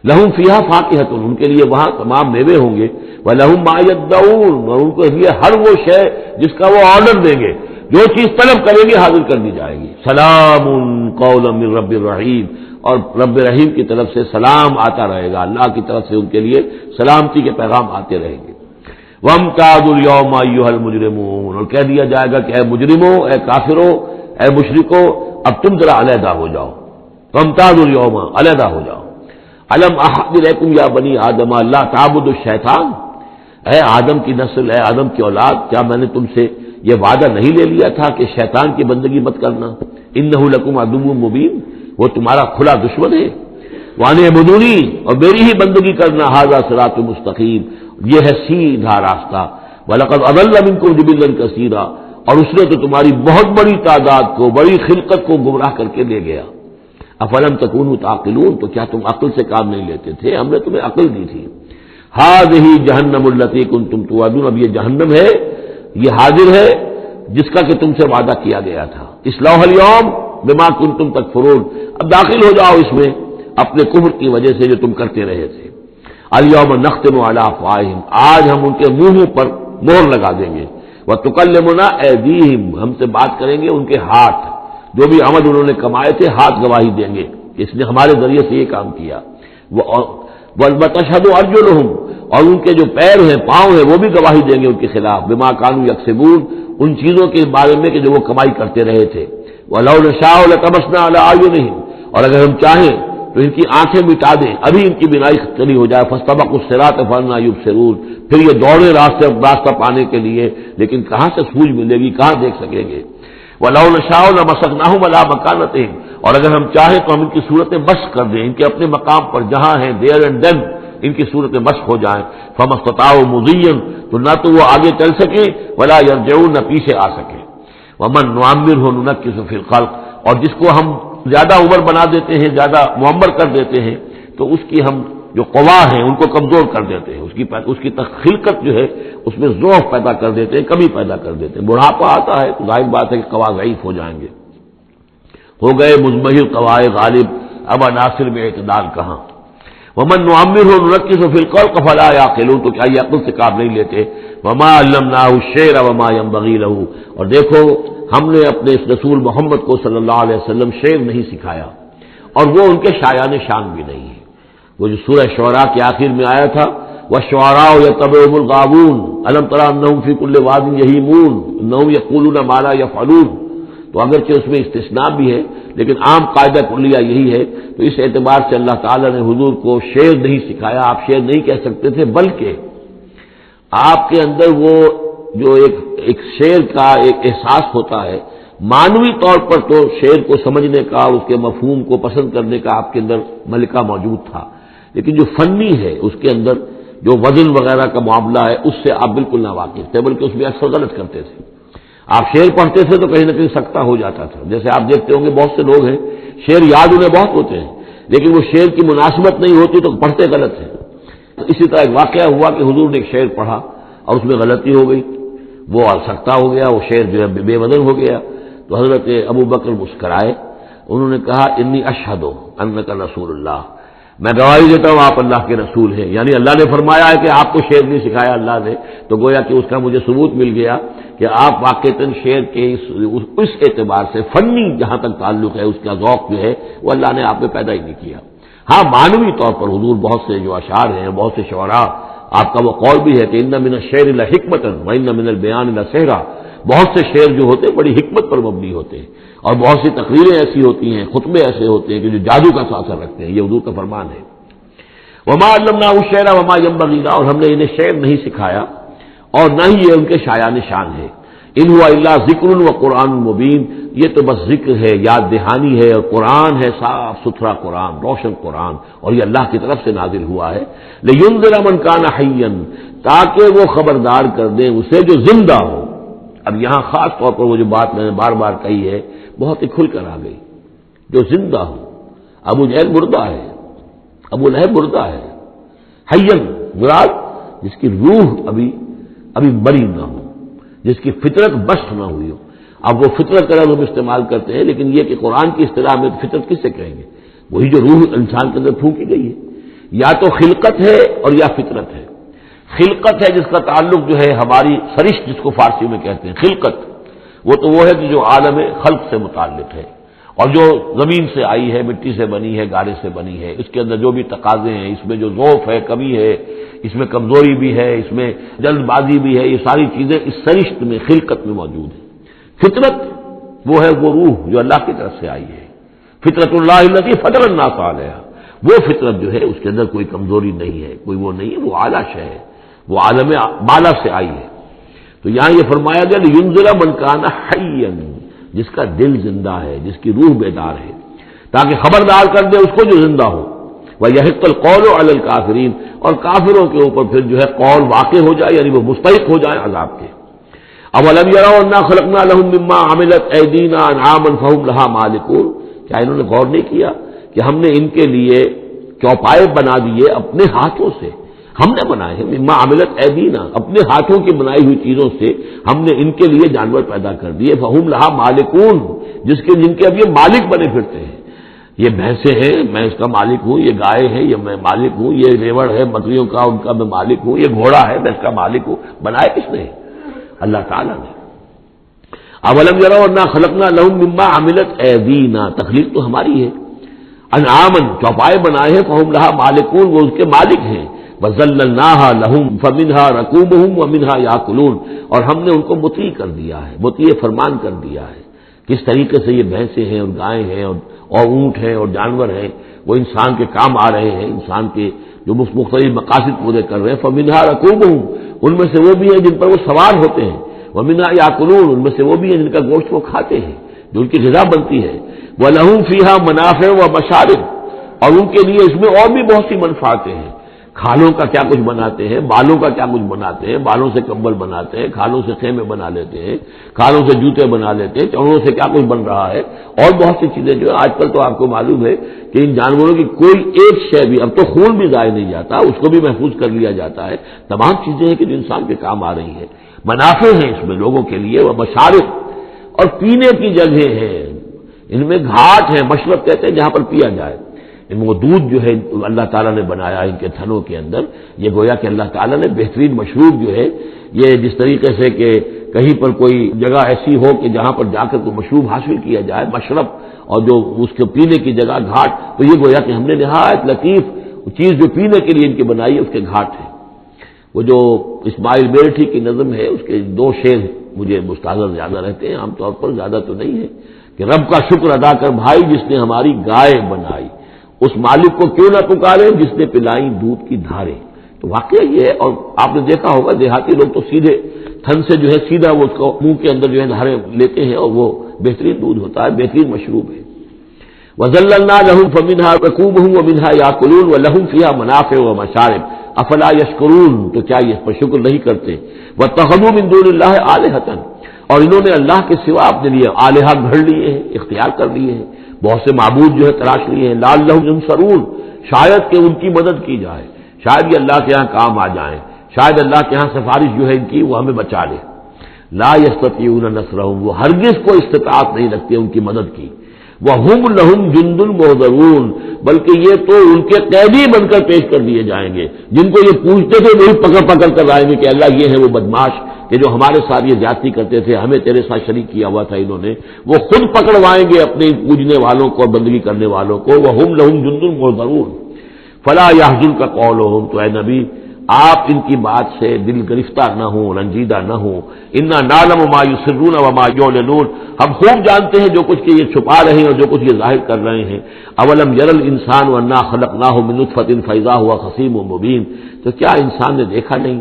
لہم فیہا فاکہۃ، ان کے لیے وہاں تمام میوے ہوں گے، ولہم ما یدعون، اور ان کے لیے ہر وہ شے جس کا وہ آرڈر دیں گے، جو چیز طلب کریں گے حاضر کر دی جائے گی۔ سلام قولا من رب الرحیم، اور رب رحیم کی طرف سے سلام آتا رہے گا، اللہ کی طرف سے ان کے لیے سلامتی کے پیغام آتے رہیں گے۔ وَامْتَازُوا الْيَوْمَ أَيُّهَا الْمُجْرِمُونَ، اور کہہ دیا جائے گا کہ اے مجرموں، اے کافروں، اے مشرکوں، اب تم ذرا علیحدہ ہو جاؤ۔ وَامْتَازُوا الْيَوْمَ، علیحدہ ہو جاؤ۔ الم احد الیکم یا بنی آدم لا تعبدوا الشیطان، اے آدم کی نسل، اے آدم کی اولاد، کیا میں نے تم سے یہ وعدہ نہیں لے لیا تھا کہ شیطان کی بندگی مت کرنا؟ انہ لکم عدو مبین، وہ تمہارا کھلا دشمن ہے۔ وان اعبدونی، اور میری ہی بندگی کرنا، ھذا صراط مستقیم، یہ ہے سیدھا راستہ۔ وَلَقَدْ أَضَلَّ مِنكُمْ جِبِلًّا كَثِيرًا، اور اس نے تو تمہاری بہت بڑی تعداد کو، بڑی خلقت کو گمراہ کر کے لے گیا۔ افلم تکونوا تعقلون، تو کیا تم عقل سے کام نہیں لیتے تھے؟ ہم نے تمہیں عقل دی تھی۔ ھذہ جہنم التی کنتم توعدون، اب یہ جہنم ہے، یہ حاضر ہے جس کا کہ تم سے وعدہ کیا گیا تھا۔ اصلوها اليوم بما کنتم تکفرون، اب داخل ہو جاؤ اس میں اپنے کفر کی وجہ سے جو تم کرتے رہے تھے۔ الیوم نختم علی افواہہم، آج ہم ان کے منہوں پر مہر لگا دیں گے۔ وتکلمنا ایدیہم، ہم سے بات کریں گے ان کے ہاتھ، جو بھی عمل انہوں نے کمائے تھے ہاتھ گواہی دیں گے، اس نے ہمارے ذریعے سے یہ کام کیا۔ وتشہد ارجلہم، اور ان کے جو پیر ہیں، پاؤں ہیں، وہ بھی گواہی دیں گے ان کے خلاف، بما کانوا یکسبون، ان چیزوں کے بارے میں کہ جو وہ کمائی کرتے رہے تھے۔ وَلَوْ نَشَاءُ لَطَمَسْنَا عَلَىٰ أَعْيُنِهِمْ، اور اگر ہم چاہیں تو ان کی آنکھیں مٹا دیں، ابھی ان کی بینائی چلی ہو جائے۔ فَاسْتَبَقُوا الصِّرَاطَ فَأَنَّىٰ يُبْصِرُونَ، پھر یہ دوڑے راستہ پانے کے لیے، لیکن کہاں سے سوجھ ملے گی، کہاں دیکھ سکیں گے۔ وَلَوْ نَشَاءُ لَمَسَخْنَاهُمْ عَلَىٰ مَكَانَتِهِمْ، اور اگر ہم چاہیں تو ہم ان کی صورتیں مشق کر دیں، ان کے اپنے مقام پر جہاں ہیں، دیر اینڈ دین ان کی صورتیں مشق ہو جائیں۔ فَمَا اسْتَطَاعُوا مُضِيًّا، تو نہ تو وہ آگے چل سکیں، وَلَا يَرْجِعُونَ، نہ پیچھے آ سکیں۔ وَمَن نُعَمِّرْهُ نُنَكِّسُ فِي الْخَلْقِ، اور جس کو ہم زیادہ عمر بنا دیتے ہیں، زیادہ معمر کر دیتے ہیں، تو اس کی ہم جو قوا ہیں ان کو کمزور کر دیتے ہیں، اس کی خلقت جو ہے اس میں ضعف پیدا کر دیتے ہیں، کمی پیدا کر دیتے ہیں۔ بڑھاپا آتا ہے تو ظاہر بات ہے کہ قوا ضعیف ہو جائیں گے، ہو گئے مزمحل قوائے غالب، اب عناصر میں اعتدال کہاں۔ ومن نعمرہ ننکسہ فی الخلق فلا یعقلون، تو کیا یہ عقل سے کام نہیں لیتے۔ وما علمناہ الشعر وما ينبغی لہ، اور دیکھو ہم نے اپنے اس رسول محمد کو صلی اللہ علیہ وسلم شعر نہیں سکھایا، اور وہ ان کے شایان شان بھی نہیں ہے۔ وہ جو سورہ شعراء کے آخر میں آیا تھا، وَالشُّعَرَاءُ يَتَّبِعُهُمُ الْغَاوُونَ أَلَمْ تَرَ أَنَّهُمْ فِي كُلِّ وَادٍ يَهِيمُونَ إِنَّهُمْ يَقُولُونَ مَا لَا يَفْعَلُونَ، تو اگرچہ اس میں استثناء بھی ہے لیکن عام قاعدہ کلیہ یہی ہے۔ تو اس اعتبار سے اللہ تعالیٰ نے حضور کو شعر نہیں سکھایا، آپ شعر نہیں کہہ سکتے تھے، بلکہ آپ کے اندر وہ جو ایک شعر کا ایک احساس ہوتا ہے، معنوی طور پر تو شعر کو سمجھنے کا، اس کے مفہوم کو پسند کرنے کا آپ کے اندر ملکہ موجود تھا، لیکن جو فنی ہے اس کے اندر جو وزن وغیرہ کا معاملہ ہے اس سے آپ بالکل نہ واقف تھے، بلکہ اس میں اکثر غلط کرتے تھے۔ آپ شعر پڑھتے تھے تو کہیں نہ کہیں سکتہ ہو جاتا تھا، جیسے آپ دیکھتے ہوں گے بہت سے لوگ ہیں شعر یاد انہیں بہت ہوتے ہیں لیکن وہ شعر کی مناسبت نہیں ہوتی تو پڑھتے غلط ہیں۔ تو اسی طرح ایک واقعہ ہوا کہ حضور نے ایک شعر پڑھا اور اس میں غلطی ہو گئی، وہ سکتہ ہو گیا، وہ شعر جو ہے بے وزن ہو گیا۔ تو حضرت ابو بکر مسکرائے، انہوں نے کہا انی اشہد انک رسول اللہ، میں گواہی دیتا ہوں آپ اللہ کے رسول ہیں، یعنی اللہ نے فرمایا ہے کہ آپ کو شعر نہیں سکھایا اللہ نے، تو گویا کہ اس کا مجھے ثبوت مل گیا کہ آپ واقعتاً شعر کے اس اعتبار سے فنی جہاں تک تعلق ہے، اس کا ذوق جو ہے وہ اللہ نے آپ میں پیدا ہی نہیں کیا۔ ہاں معنوی طور پر حضور بہت سے جو اشعار ہیں، بہت سے شعراء، آپ کا وہ قول بھی ہے کہ ان من الشعر لحکمۃ وان من البیان لسحرا، بہت سے شعر جو ہوتے ہیں بڑی حکمت پر مبنی ہوتے ہیں، اور بہت سی تقریریں ایسی ہوتی ہیں، خطبے ایسے ہوتے ہیں کہ جو جادو کا اثر رکھتے ہیں، یہ حضور کا فرمان ہے۔ وما علمناہ الشعر وما ينبغی لہ، اور ہم نے انہیں شعر نہیں سکھایا اور نہ ہی یہ ان کے شایان شان ہے۔ ان ہوا الا ذکر و قرآن مبین، یہ تو بس ذکر ہے، یاد دہانی ہے، اور قرآن ہے، صاف ستھرا قرآن، روشن قرآن، اور یہ اللہ کی طرف سے نازل ہوا ہے۔ لینذر من کان حیا، تاکہ وہ خبردار کر دیں اسے جو زندہ ہو۔ اب یہاں خاص طور پر وہ جو بات میں نے بار بار کہی ہے بہت ہی کھل کر آ گئی، جو زندہ ہو۔ ابو جہل مردہ ہے، ابو لہب مردہ ہے، حیا مراد جس کی روح ابھی مری نہ ہو، جس کی فطرت بست نہ ہوئی ہو۔ اب وہ فطرت کا لفظ استعمال کرتے ہیں، لیکن یہ کہ قرآن کی اصطلاح میں فطرت کس سے کہیں گے؟ وہی جو روح انسان کے اندر پھونکی گئی ہے، یا تو خلقت ہے اور یا فطرت ہے۔ خلقت ہے جس کا تعلق جو ہے ہماری سرشت جس کو فارسی میں کہتے ہیں خلقت، وہ ہے کہ جو عالم خلق سے متعلق ہے، اور جو زمین سے آئی ہے، مٹی سے بنی ہے، گارے سے بنی ہے، اس کے اندر جو بھی تقاضے ہیں، اس میں جو ضعف ہے، کمی ہے، اس میں کمزوری بھی ہے، اس میں جلد بازی بھی ہے، یہ ساری چیزیں اس سرشت میں خلقت میں موجود ہیں۔ فطرت وہ ہے وہ روح جو اللہ کی طرف سے آئی ہے، فطرت اللہ التی فطر الناس علیہا، وہ فطرت جو ہے اس کے اندر کوئی کمزوری نہیں ہے، کوئی وہ نہیں ہے، وہ اعلیٰ شے ہے، وہ عالم بالا سے آئی ہے۔ تو یہاں یہ فرمایا گیا لینذر من کان حیا، جس کا دل زندہ ہے، جس کی روح بیدار ہے، تاکہ خبردار کر دے اس کو جو زندہ ہو، وَيَحِقَّ الْقَوْلُ عَلَى الْكَافِرِينَ، اور کافروں کے اوپر پھر جو ہے قول واقع ہو جائے، یعنی وہ مستحق ہو جائے عذاب کے۔ اَوَلَمْ يَرَوْا أَنَّا خَلَقْنَا لَهُم مِّمَّا عَمِلَتْ أَيْدِينَا أَنْعَامًا فَهُمْ لَهَا مَالِكُونَ، کیا انہوں نے غور نہیں کیا کہ ہم نے ان کے لیے چوپائے بنا دیے اپنے ہاتھوں سے، ہم نے بنائے ہیں، مما عملت ایدینا، اپنے ہاتھوں کی بنائی ہوئی چیزوں سے ہم نے ان کے لیے جانور پیدا کر دیے، فہم لہا مالکون، جن کے اب یہ مالک بنے پھرتے ہیں۔ یہ بھینسیں ہیں، میں اس کا مالک ہوں، یہ گائے ہیں، یہ میں مالک ہوں، یہ ریوڑ ہے بکریوں کا، ان کا میں مالک ہوں، یہ گھوڑا ہے، میں اس کا مالک ہوں۔ بنائے کس نے؟ اللہ تعالیٰ نے۔ اولم یروا انا خلقنا لهم مما عملت ایدینا، تخلیق تو ہماری ہے، انعامن، چوپائے بنائے ہیں، فہم لہا مالکون، وہ اس کے مالک ہیں، وَذَلَّلْنَاهَا لَهُمْ فَمِنْهَا رَكُوبُهُمْ وَمِنْهَا يَأْكُلُونَ، اور ہم نے ان کو مطیع کر دیا ہے، مطیع فرمان کر دیا ہے۔ کس طریقے سے یہ بھینسیں ہیں اور گائیں ہیں اور اونٹ ہیں اور جانور ہیں، وہ انسان کے کام آ رہے ہیں، انسان کے جو مختلف مقاصد پورے کر رہے ہیں۔ فَمِنْهَا رَكُوبُهُمْ، ان میں سے وہ بھی ہیں جن پر وہ سوار ہوتے ہیں، وَمِنْهَا يَأْكُلُونَ، ان میں سے وہ بھی ہیں جن کا گوشت وہ کھاتے ہیں، جو ان کی غذا بنتی ہے۔ وَلَهُمْ فِيهَا مَنَافِعُ وَمَشَارِبُ، اور ان کے لیے اس میں اور بھی بہت سی منفعتیں ہیں، کھالوں کا کیا کچھ بناتے ہیں، بالوں کا کیا کچھ بناتے ہیں، بالوں سے کمبل بناتے ہیں، کھالوں سے خیمے بنا لیتے ہیں، کھالوں سے جوتے بنا لیتے ہیں، چڑوں سے کیا کچھ بن رہا ہے، اور بہت سی چیزیں جو آج کل تو آپ کو معلوم ہے کہ ان جانوروں کی کوئی ایک شے بھی، اب تو خون بھی ضائع نہیں جاتا، اس کو بھی محفوظ کر لیا جاتا ہے، تمام چیزیں ہیں کہ جو انسان کے کام آ رہی ہیں، منافع ہیں اس میں لوگوں کے لیے، وہ مشارب، اور پینے کی جگہیں ہیں، ان میں گھاٹ ہیں، مشرب کہتے ہیں جہاں پر پیا جائے، وہ دودھ جو ہے اللہ تعالیٰ نے بنایا ان کے تھنوں کے اندر، یہ گویا کہ اللہ تعالیٰ نے بہترین مشروب جو ہے، یہ جس طریقے سے کہ کہیں پر کوئی جگہ ایسی ہو کہ جہاں پر جا کر کوئی مشروب حاصل کیا جائے، مشرب، اور جو اس کے پینے کی جگہ گھاٹ، تو یہ گویا کہ ہم نے نہایت لطیف چیز جو پینے کے لیے ان کی بنائی ہے اس کے گھاٹ ہے۔ وہ جو اسماعیل بیرٹھی کی نظم ہے، اس کے دو شعر مجھے مستحضر زیادہ رہتے ہیں، عام طور پر زیادہ تو نہیں ہے، کہ رب کا شکر ادا کر بھائی جس نے ہماری گائے بنائی، اس مالک کو کیوں نہ پکارے جس نے پلائی دودھ کی دھاریں۔ تو واقعہ یہ ہے، اور آپ نے دیکھا ہوگا دیہاتی لوگ تو سیدھے تھن سے جو ہے سیدھا وہ اس کو منہ کے اندر جو ہے دھاریں لیتے ہیں، اور وہ بہترین دودھ ہوتا ہے، بہترین مشروب ہے۔ وَذَلَّلْنَا لَهُمْ فَمِنْهَا رَكُوبُهُمْ وَمِنْهَا يَأْكُلُونَ وَلَهُمْ فِيهَا مَنَافِعُ وَمَشَارِبُ أَفَلَا يَشْكُرُونَ، تو کیا یہ اس پر شکر نہیں کرتے؟ وَاتَّخَذُوا مِن دُونِ اللَّهِ آلِهَةً، اور انہوں نے اللہ کے سوا اپنے لیے آلہہ گھڑ لیے ہیں، اختیار کر لیے ہیں، بہت سے معبود جو ہے تلاش لیے ہیں، لعلہم ینصرون، شاید کہ ان کی مدد کی جائے، شاید یہ اللہ کے یہاں کام آ جائیں، شاید اللہ کے یہاں سفارش جو ہے ان کی وہ ہمیں بچا لے۔ لا یستطیعون نصرہم، وہ ہرگز کو استطاعت نہیں رکھتے ان کی مدد کی۔ وہم لہم جند محضرون، بلکہ یہ تو ان کے قیدی بن کر پیش کر دیے جائیں گے، جن کو یہ پوچھتے تھے وہی پکڑ پکڑ کر لائیں گے کہ اللہ یہ ہے وہ بدماش کہ جو ہمارے ساتھ یہ زیادتی کرتے تھے، ہمیں تیرے ساتھ شریک کیا ہوا تھا انہوں نے، وہ خود پکڑوائیں گے اپنے پوجنے والوں کو اور بندگی کرنے والوں کو۔ وہم لہم جند محضرون فلا یحزنک قولہم، تو اے نبی آپ ان کی بات سے دل گرفتار نہ ہوں، رنجیدہ نہ ہوں۔ انا نعلم ما یسرون وما یعلنون، ہم خوب جانتے ہیں جو کچھ کہ یہ چھپا رہے ہیں اور جو کچھ یہ ظاہر کر رہے ہیں۔ اولم یر الانسان انا خلقناہ من نطفۃ فاذا هو خصیم مبین، تو کیا انسان نے دیکھا نہیں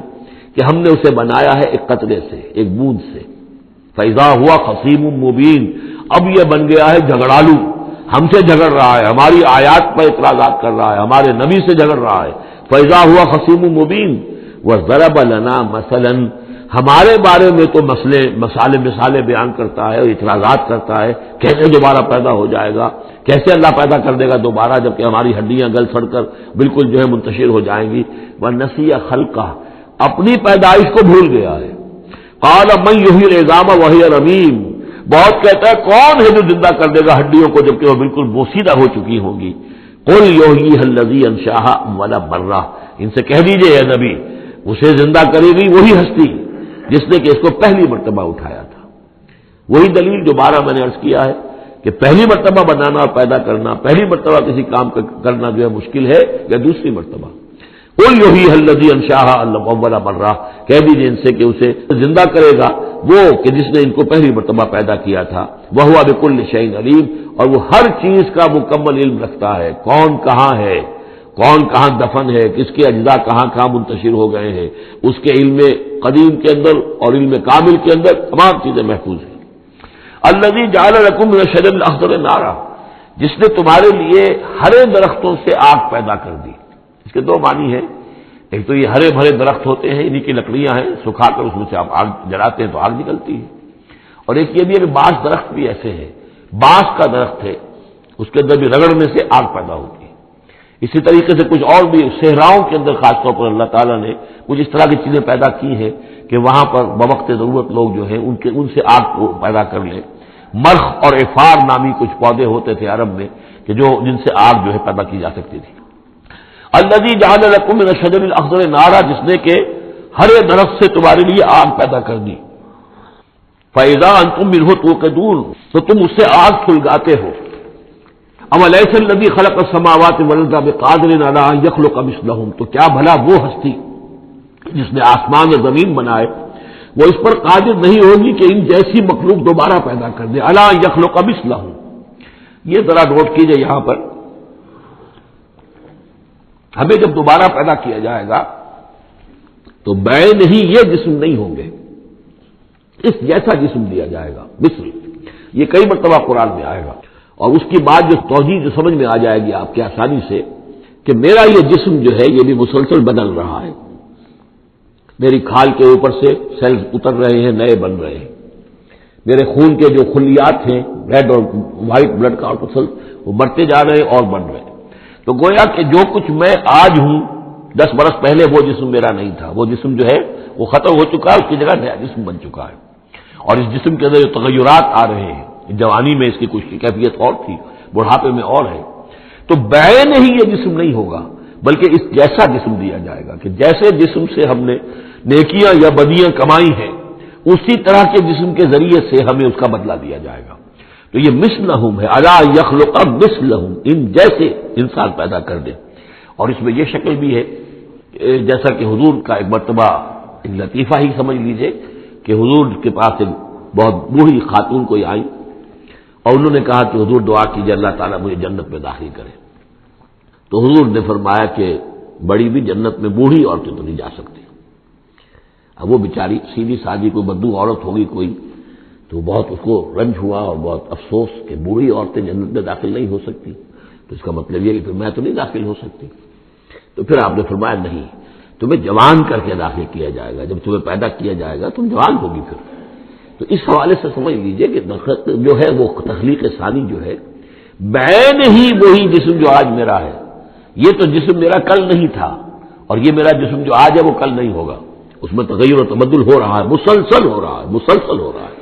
کہ ہم نے اسے بنایا ہے ایک قطرے سے، ایک بوند سے، فاذا هو خصیم مبین، اب یہ بن گیا ہے جھگڑالو، ہم سے جھگڑ رہا ہے، ہماری آیات پر اعتراضات کر رہا ہے، ہمارے نبی سے جھگڑ رہا ہے۔ فَإِذَا هُوَ خَصِيمٌ مُّبِينٌ وَضَرَبَ لَنَا مَثَلًا، ہمارے بارے میں تو مثالیں بیان کرتا ہے اور اعتراضات کرتا ہے، کیسے دوبارہ پیدا ہو جائے گا، کیسے اللہ پیدا کر دے گا دوبارہ جبکہ ہماری ہڈیاں گل سڑ کر بالکل جو ہے منتشر ہو جائیں گی۔ وَنَسِيَ خَلْقَهُ، اپنی پیدائش کو بھول گیا ہے۔ قَالَ مَن يُحْيِي الْعِظَامَ وَهِيَ رَمِيمٌ، بہت کہتا ہے کون ہے جو زندہ کر دے گا ہڈیوں کو جبکہ وہ بالکل بوسیدہ ہو چکی ہوں گی۔ قل یحییھا الذی انشأھا اول مرہ، ان سے کہہ دیجئے اے نبی اسے زندہ کرے گی وہی ہستی جس نے کہ اس کو پہلی مرتبہ اٹھایا تھا۔ وہی دلیل جو بارہ میں نے عرض کیا ہے کہ پہلی مرتبہ بنانا اور پیدا کرنا، پہلی مرتبہ کسی کام کرنا جو ہے مشکل ہے یا دوسری مرتبہ۔ قل یحییھا الذی انشأھا اول مرہ، کہہ دیجئے ان سے کہ اسے زندہ کرے گا وہ کہ جس نے ان کو پہلی مرتبہ پیدا کیا تھا، وَهُوَ بِكُلِّ شَيْءٍ عَلِيمٌ، اور وہ ہر چیز کا مکمل علم رکھتا ہے، کون کہاں ہے، کون کہاں دفن ہے، کس کے اجزاء کہاں کہاں منتشر ہو گئے ہیں، اس کے علم قدیم کے اندر اور علم کامل کے اندر تمام چیزیں محفوظ ہیں۔ الذی جعل لکم من الشجر الاخضر نارا، جس نے تمہارے لیے ہرے درختوں سے آگ پیدا کر دی۔ اس کے دو معنی ہیں، ایک تو یہ ہرے بھرے درخت ہوتے ہیں، انہی کی لکڑیاں ہیں، سکھا کر اس میں سے آپ آگ جلاتے ہیں تو آگ نکلتی ہے، اور ایک یہ بھی ہے کہ بانس درخت بھی ایسے ہیں، بانس کا درخت ہے، اس کے اندر بھی رگڑنے سے آگ پیدا ہوتی ہے۔ اسی طریقے سے کچھ اور بھی صحراؤں کے اندر خاص طور پر اللہ تعالیٰ نے کچھ اس طرح کی چیزیں پیدا کی ہیں کہ وہاں پر بوقت ضرورت لوگ جو ہیں ان سے آگ کو پیدا کر لیں۔ مرخ اور افار نامی کچھ پودے ہوتے تھے عرب میں کہ جن سے آگ جو ہے پیدا کی جا سکتی تھی۔ الذی جعل لکم من الشجر الاخضر نارا، جس نے کہ ہرے درخت سے تمہارے لیے آگ پیدا کر دی۔ فاذا انتم منہ توقدون، تو تم اس سے آگ سلگاتے ہو۔ اولیس الذی خلق السماوات والارض بقادر علی ان یخلق مثلہم، تو کیا بھلا وہ ہستی جس نے آسمان اور زمین بنائے وہ اس پر قادر نہیں ہوگی کہ ان جیسی مخلوق دوبارہ پیدا کر دے، الا ان یخلق مثلہم۔ یہ ذرا نوٹ کیجئے، یہاں پر ہمیں جب دوبارہ پیدا کیا جائے گا تو بین ہی یہ جسم نہیں ہوں گے، اس جیسا جسم دیا جائے گا، مثل، یہ کئی مرتبہ قرآن میں آئے گا، اور اس کی بعد جو توجیہ جو سمجھ میں آ جائے گی آپ کے آسانی سے کہ میرا یہ جسم جو ہے یہ بھی مسلسل بدل رہا ہے، میری کھال کے اوپر سے سیلز اتر رہے ہیں، نئے بن رہے ہیں، میرے خون کے جو خلیات ہیں ریڈ اور وائٹ بلڈ کارپسل وہ مرتے جا رہے ہیں اور بن رہے ہیں۔ تو گویا کہ جو کچھ میں آج ہوں 10 برس پہلے وہ جسم میرا نہیں تھا، وہ جسم جو ہے وہ ختم ہو چکا ہے، اس کی جگہ نیا جسم بن چکا ہے، اور اس جسم کے اندر جو تغیرات آ رہے ہیں، جوانی میں اس کی کچھ کیفیت اور تھی، بڑھاپے میں اور ہے، تو بعین ہی یہ جسم نہیں ہوگا بلکہ اس جیسا جسم دیا جائے گا کہ جیسے جسم سے ہم نے نیکیاں یا بدیاں کمائی ہیں اسی طرح کے جسم کے ذریعے سے ہمیں اس کا بدلہ دیا جائے گا۔ تو یہ مثلہم ہے، الا یخلق مثلہم، ان جیسے انسان پیدا کر دے۔ اور اس میں یہ شکل بھی ہے جیسا کہ حضور کا ایک مرتبہ ایک لطیفہ ہی سمجھ لیجئے کہ حضور کے پاس ایک بہت بوڑھی خاتون کوئی آئی اور انہوں نے کہا کہ حضور دعا کیجئے اللہ تعالیٰ مجھے جنت میں داخل کرے۔ تو حضور نے فرمایا کہ بڑی بھی جنت میں بوڑھی عورتیں تو نہیں جا سکتی۔ اب وہ بیچاری سیدھی سادی کوئی بدو عورت ہوگی کوئی، تو بہت اس کو رنج ہوا اور بہت افسوس کہ بوڑھی عورتیں جنت میں داخل نہیں ہو سکتی، تو اس کا مطلب یہ کہ پھر میں تو نہیں داخل ہو سکتی۔ تو پھر آپ نے فرمایا نہیں، تمہیں جوان کر کے داخل کیا جائے گا، جب تمہیں پیدا کیا جائے گا تم جوان ہوگی پھر۔ تو اس حوالے سے سمجھ لیجئے کہ جو ہے وہ تخلیق ثانی جو ہے بعین ہی وہی جسم جو آج میرا ہے، یہ تو جسم میرا کل نہیں تھا، اور یہ میرا جسم جو آج ہے وہ کل نہیں ہوگا، اس میں تغیر و تبدل ہو رہا ہے، مسلسل ہو رہا ہے، مسلسل ہو رہا ہے،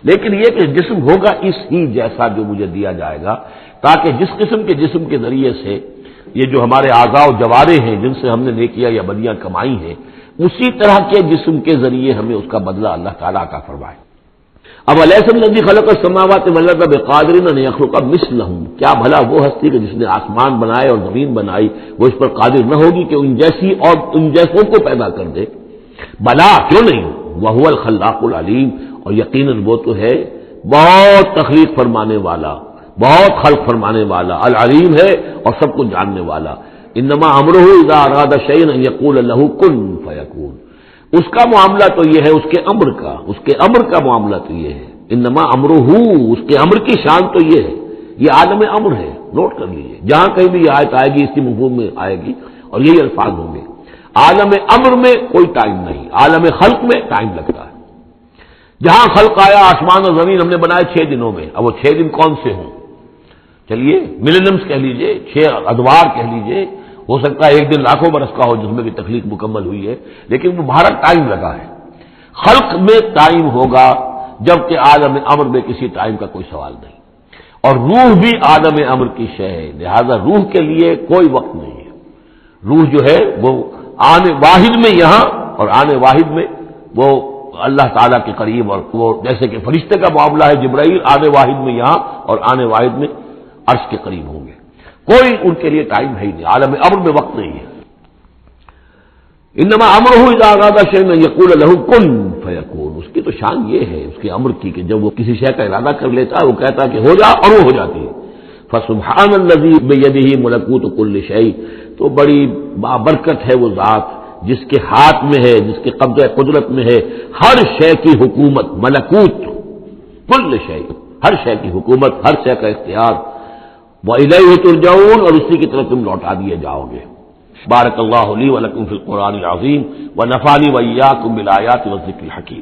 لیکن یہ کہ جسم ہوگا اس ہی جیسا جو مجھے دیا جائے گا، تاکہ جس قسم کے جسم کے ذریعے سے یہ جو ہمارے اعضاء و جوارح ہیں جن سے ہم نے نیکیاں یا بدیاں کمائی ہیں اسی طرح کے جسم کے ذریعے ہمیں اس کا بدلہ اللہ تعالیٰ عطا فرمائے۔ اب الیس الذی خلق السماوات والارض بقادر ان یخلق مثلہم، کیا بھلا وہ ہستی کہ جس نے آسمان بنائے اور زمین بنائی وہ اس پر قادر نہ ہوگی کہ ان جیسی اور ان جیسوں کو پیدا کر دے؟ بلا، کیوں نہیں، وہو الخلاق العلیم، اور یقیناً وہ تو ہے بہت تخلیق فرمانے والا، بہت خلق فرمانے والا، العلیم ہے اور سب کچھ جاننے والا۔ انما امرہ اذا اراد شیئا ان یقول له کن فیکون، اس کا معاملہ تو یہ ہے، اس کے امر کا معاملہ تو یہ ہے، انما امرہ، اس کے امر کی شان تو یہ ہے، یہ عالم امر ہے، نوٹ کر لیجیے، جہاں کہیں بھی یہ آیت آئے گی اسی مفہوم میں آئے گی اور یہی الفاظ ہوں گے۔ عالم امر میں کوئی ٹائم نہیں، عالم خلق میں ٹائم لگتا ہے۔ جہاں خلق آیا آسمان اور زمین ہم نے بنائے 6 دنوں میں، اب وہ 6 دن کون سے ہوں؟ چلیے ملینمز کہہ لیجئے، 6 ادوار کہہ لیجئے، ہو سکتا ہے ایک دن لاکھوں برس کا ہو جس میں بھی تخلیق مکمل ہوئی ہے، لیکن وہ بھارت ٹائم لگا ہے۔ خلق میں ٹائم ہوگا جبکہ عالم امر میں کسی ٹائم کا کوئی سوال نہیں، اور روح بھی عالم امر کی شے ہے، لہذا روح کے لیے کوئی وقت نہیں ہے۔ روح جو ہے وہ آنے واحد میں یہاں اور آنے واحد میں وہ اللہ تعالیٰ کے قریب، اور وہ جیسے کہ فرشتے کا معاملہ ہے جبرائیل آنے واحد میں یہاں اور آنے واحد میں عرش کے قریب ہوں گے، کوئی ان کے لیے ٹائم ہے ہی نہیں، عالم امر میں وقت نہیں ہے۔ انما امرہ اذا اراد شیئا ان یقول له کن فیکون، اس کی تو شان یہ ہے اس کے امر کی کہ جب وہ کسی شے کا ارادہ کر لیتا ہے وہ کہتا ہے کہ ہو جا اور وہ ہو جاتی ہے۔ فسبحان الذی بیدہ ملکوت کل شیء، تو بڑی بابرکت ہے وہ ذات جس کے ہاتھ میں ہے، جس کے قبضہ قدرت میں ہے ہر شے کی حکومت، ملکوت کل شیء، ہر شے کی حکومت، ہر شے کا اختیار۔ وَإِلَيْهِ تُرْجَعُونَ، اور اسی کی طرف تم لوٹا دیے جاؤ گے۔ بارک اللہ لی ولکم فی القرآن العظیم ونفعنی وإیاکم بالآیات والذکر الحکیم۔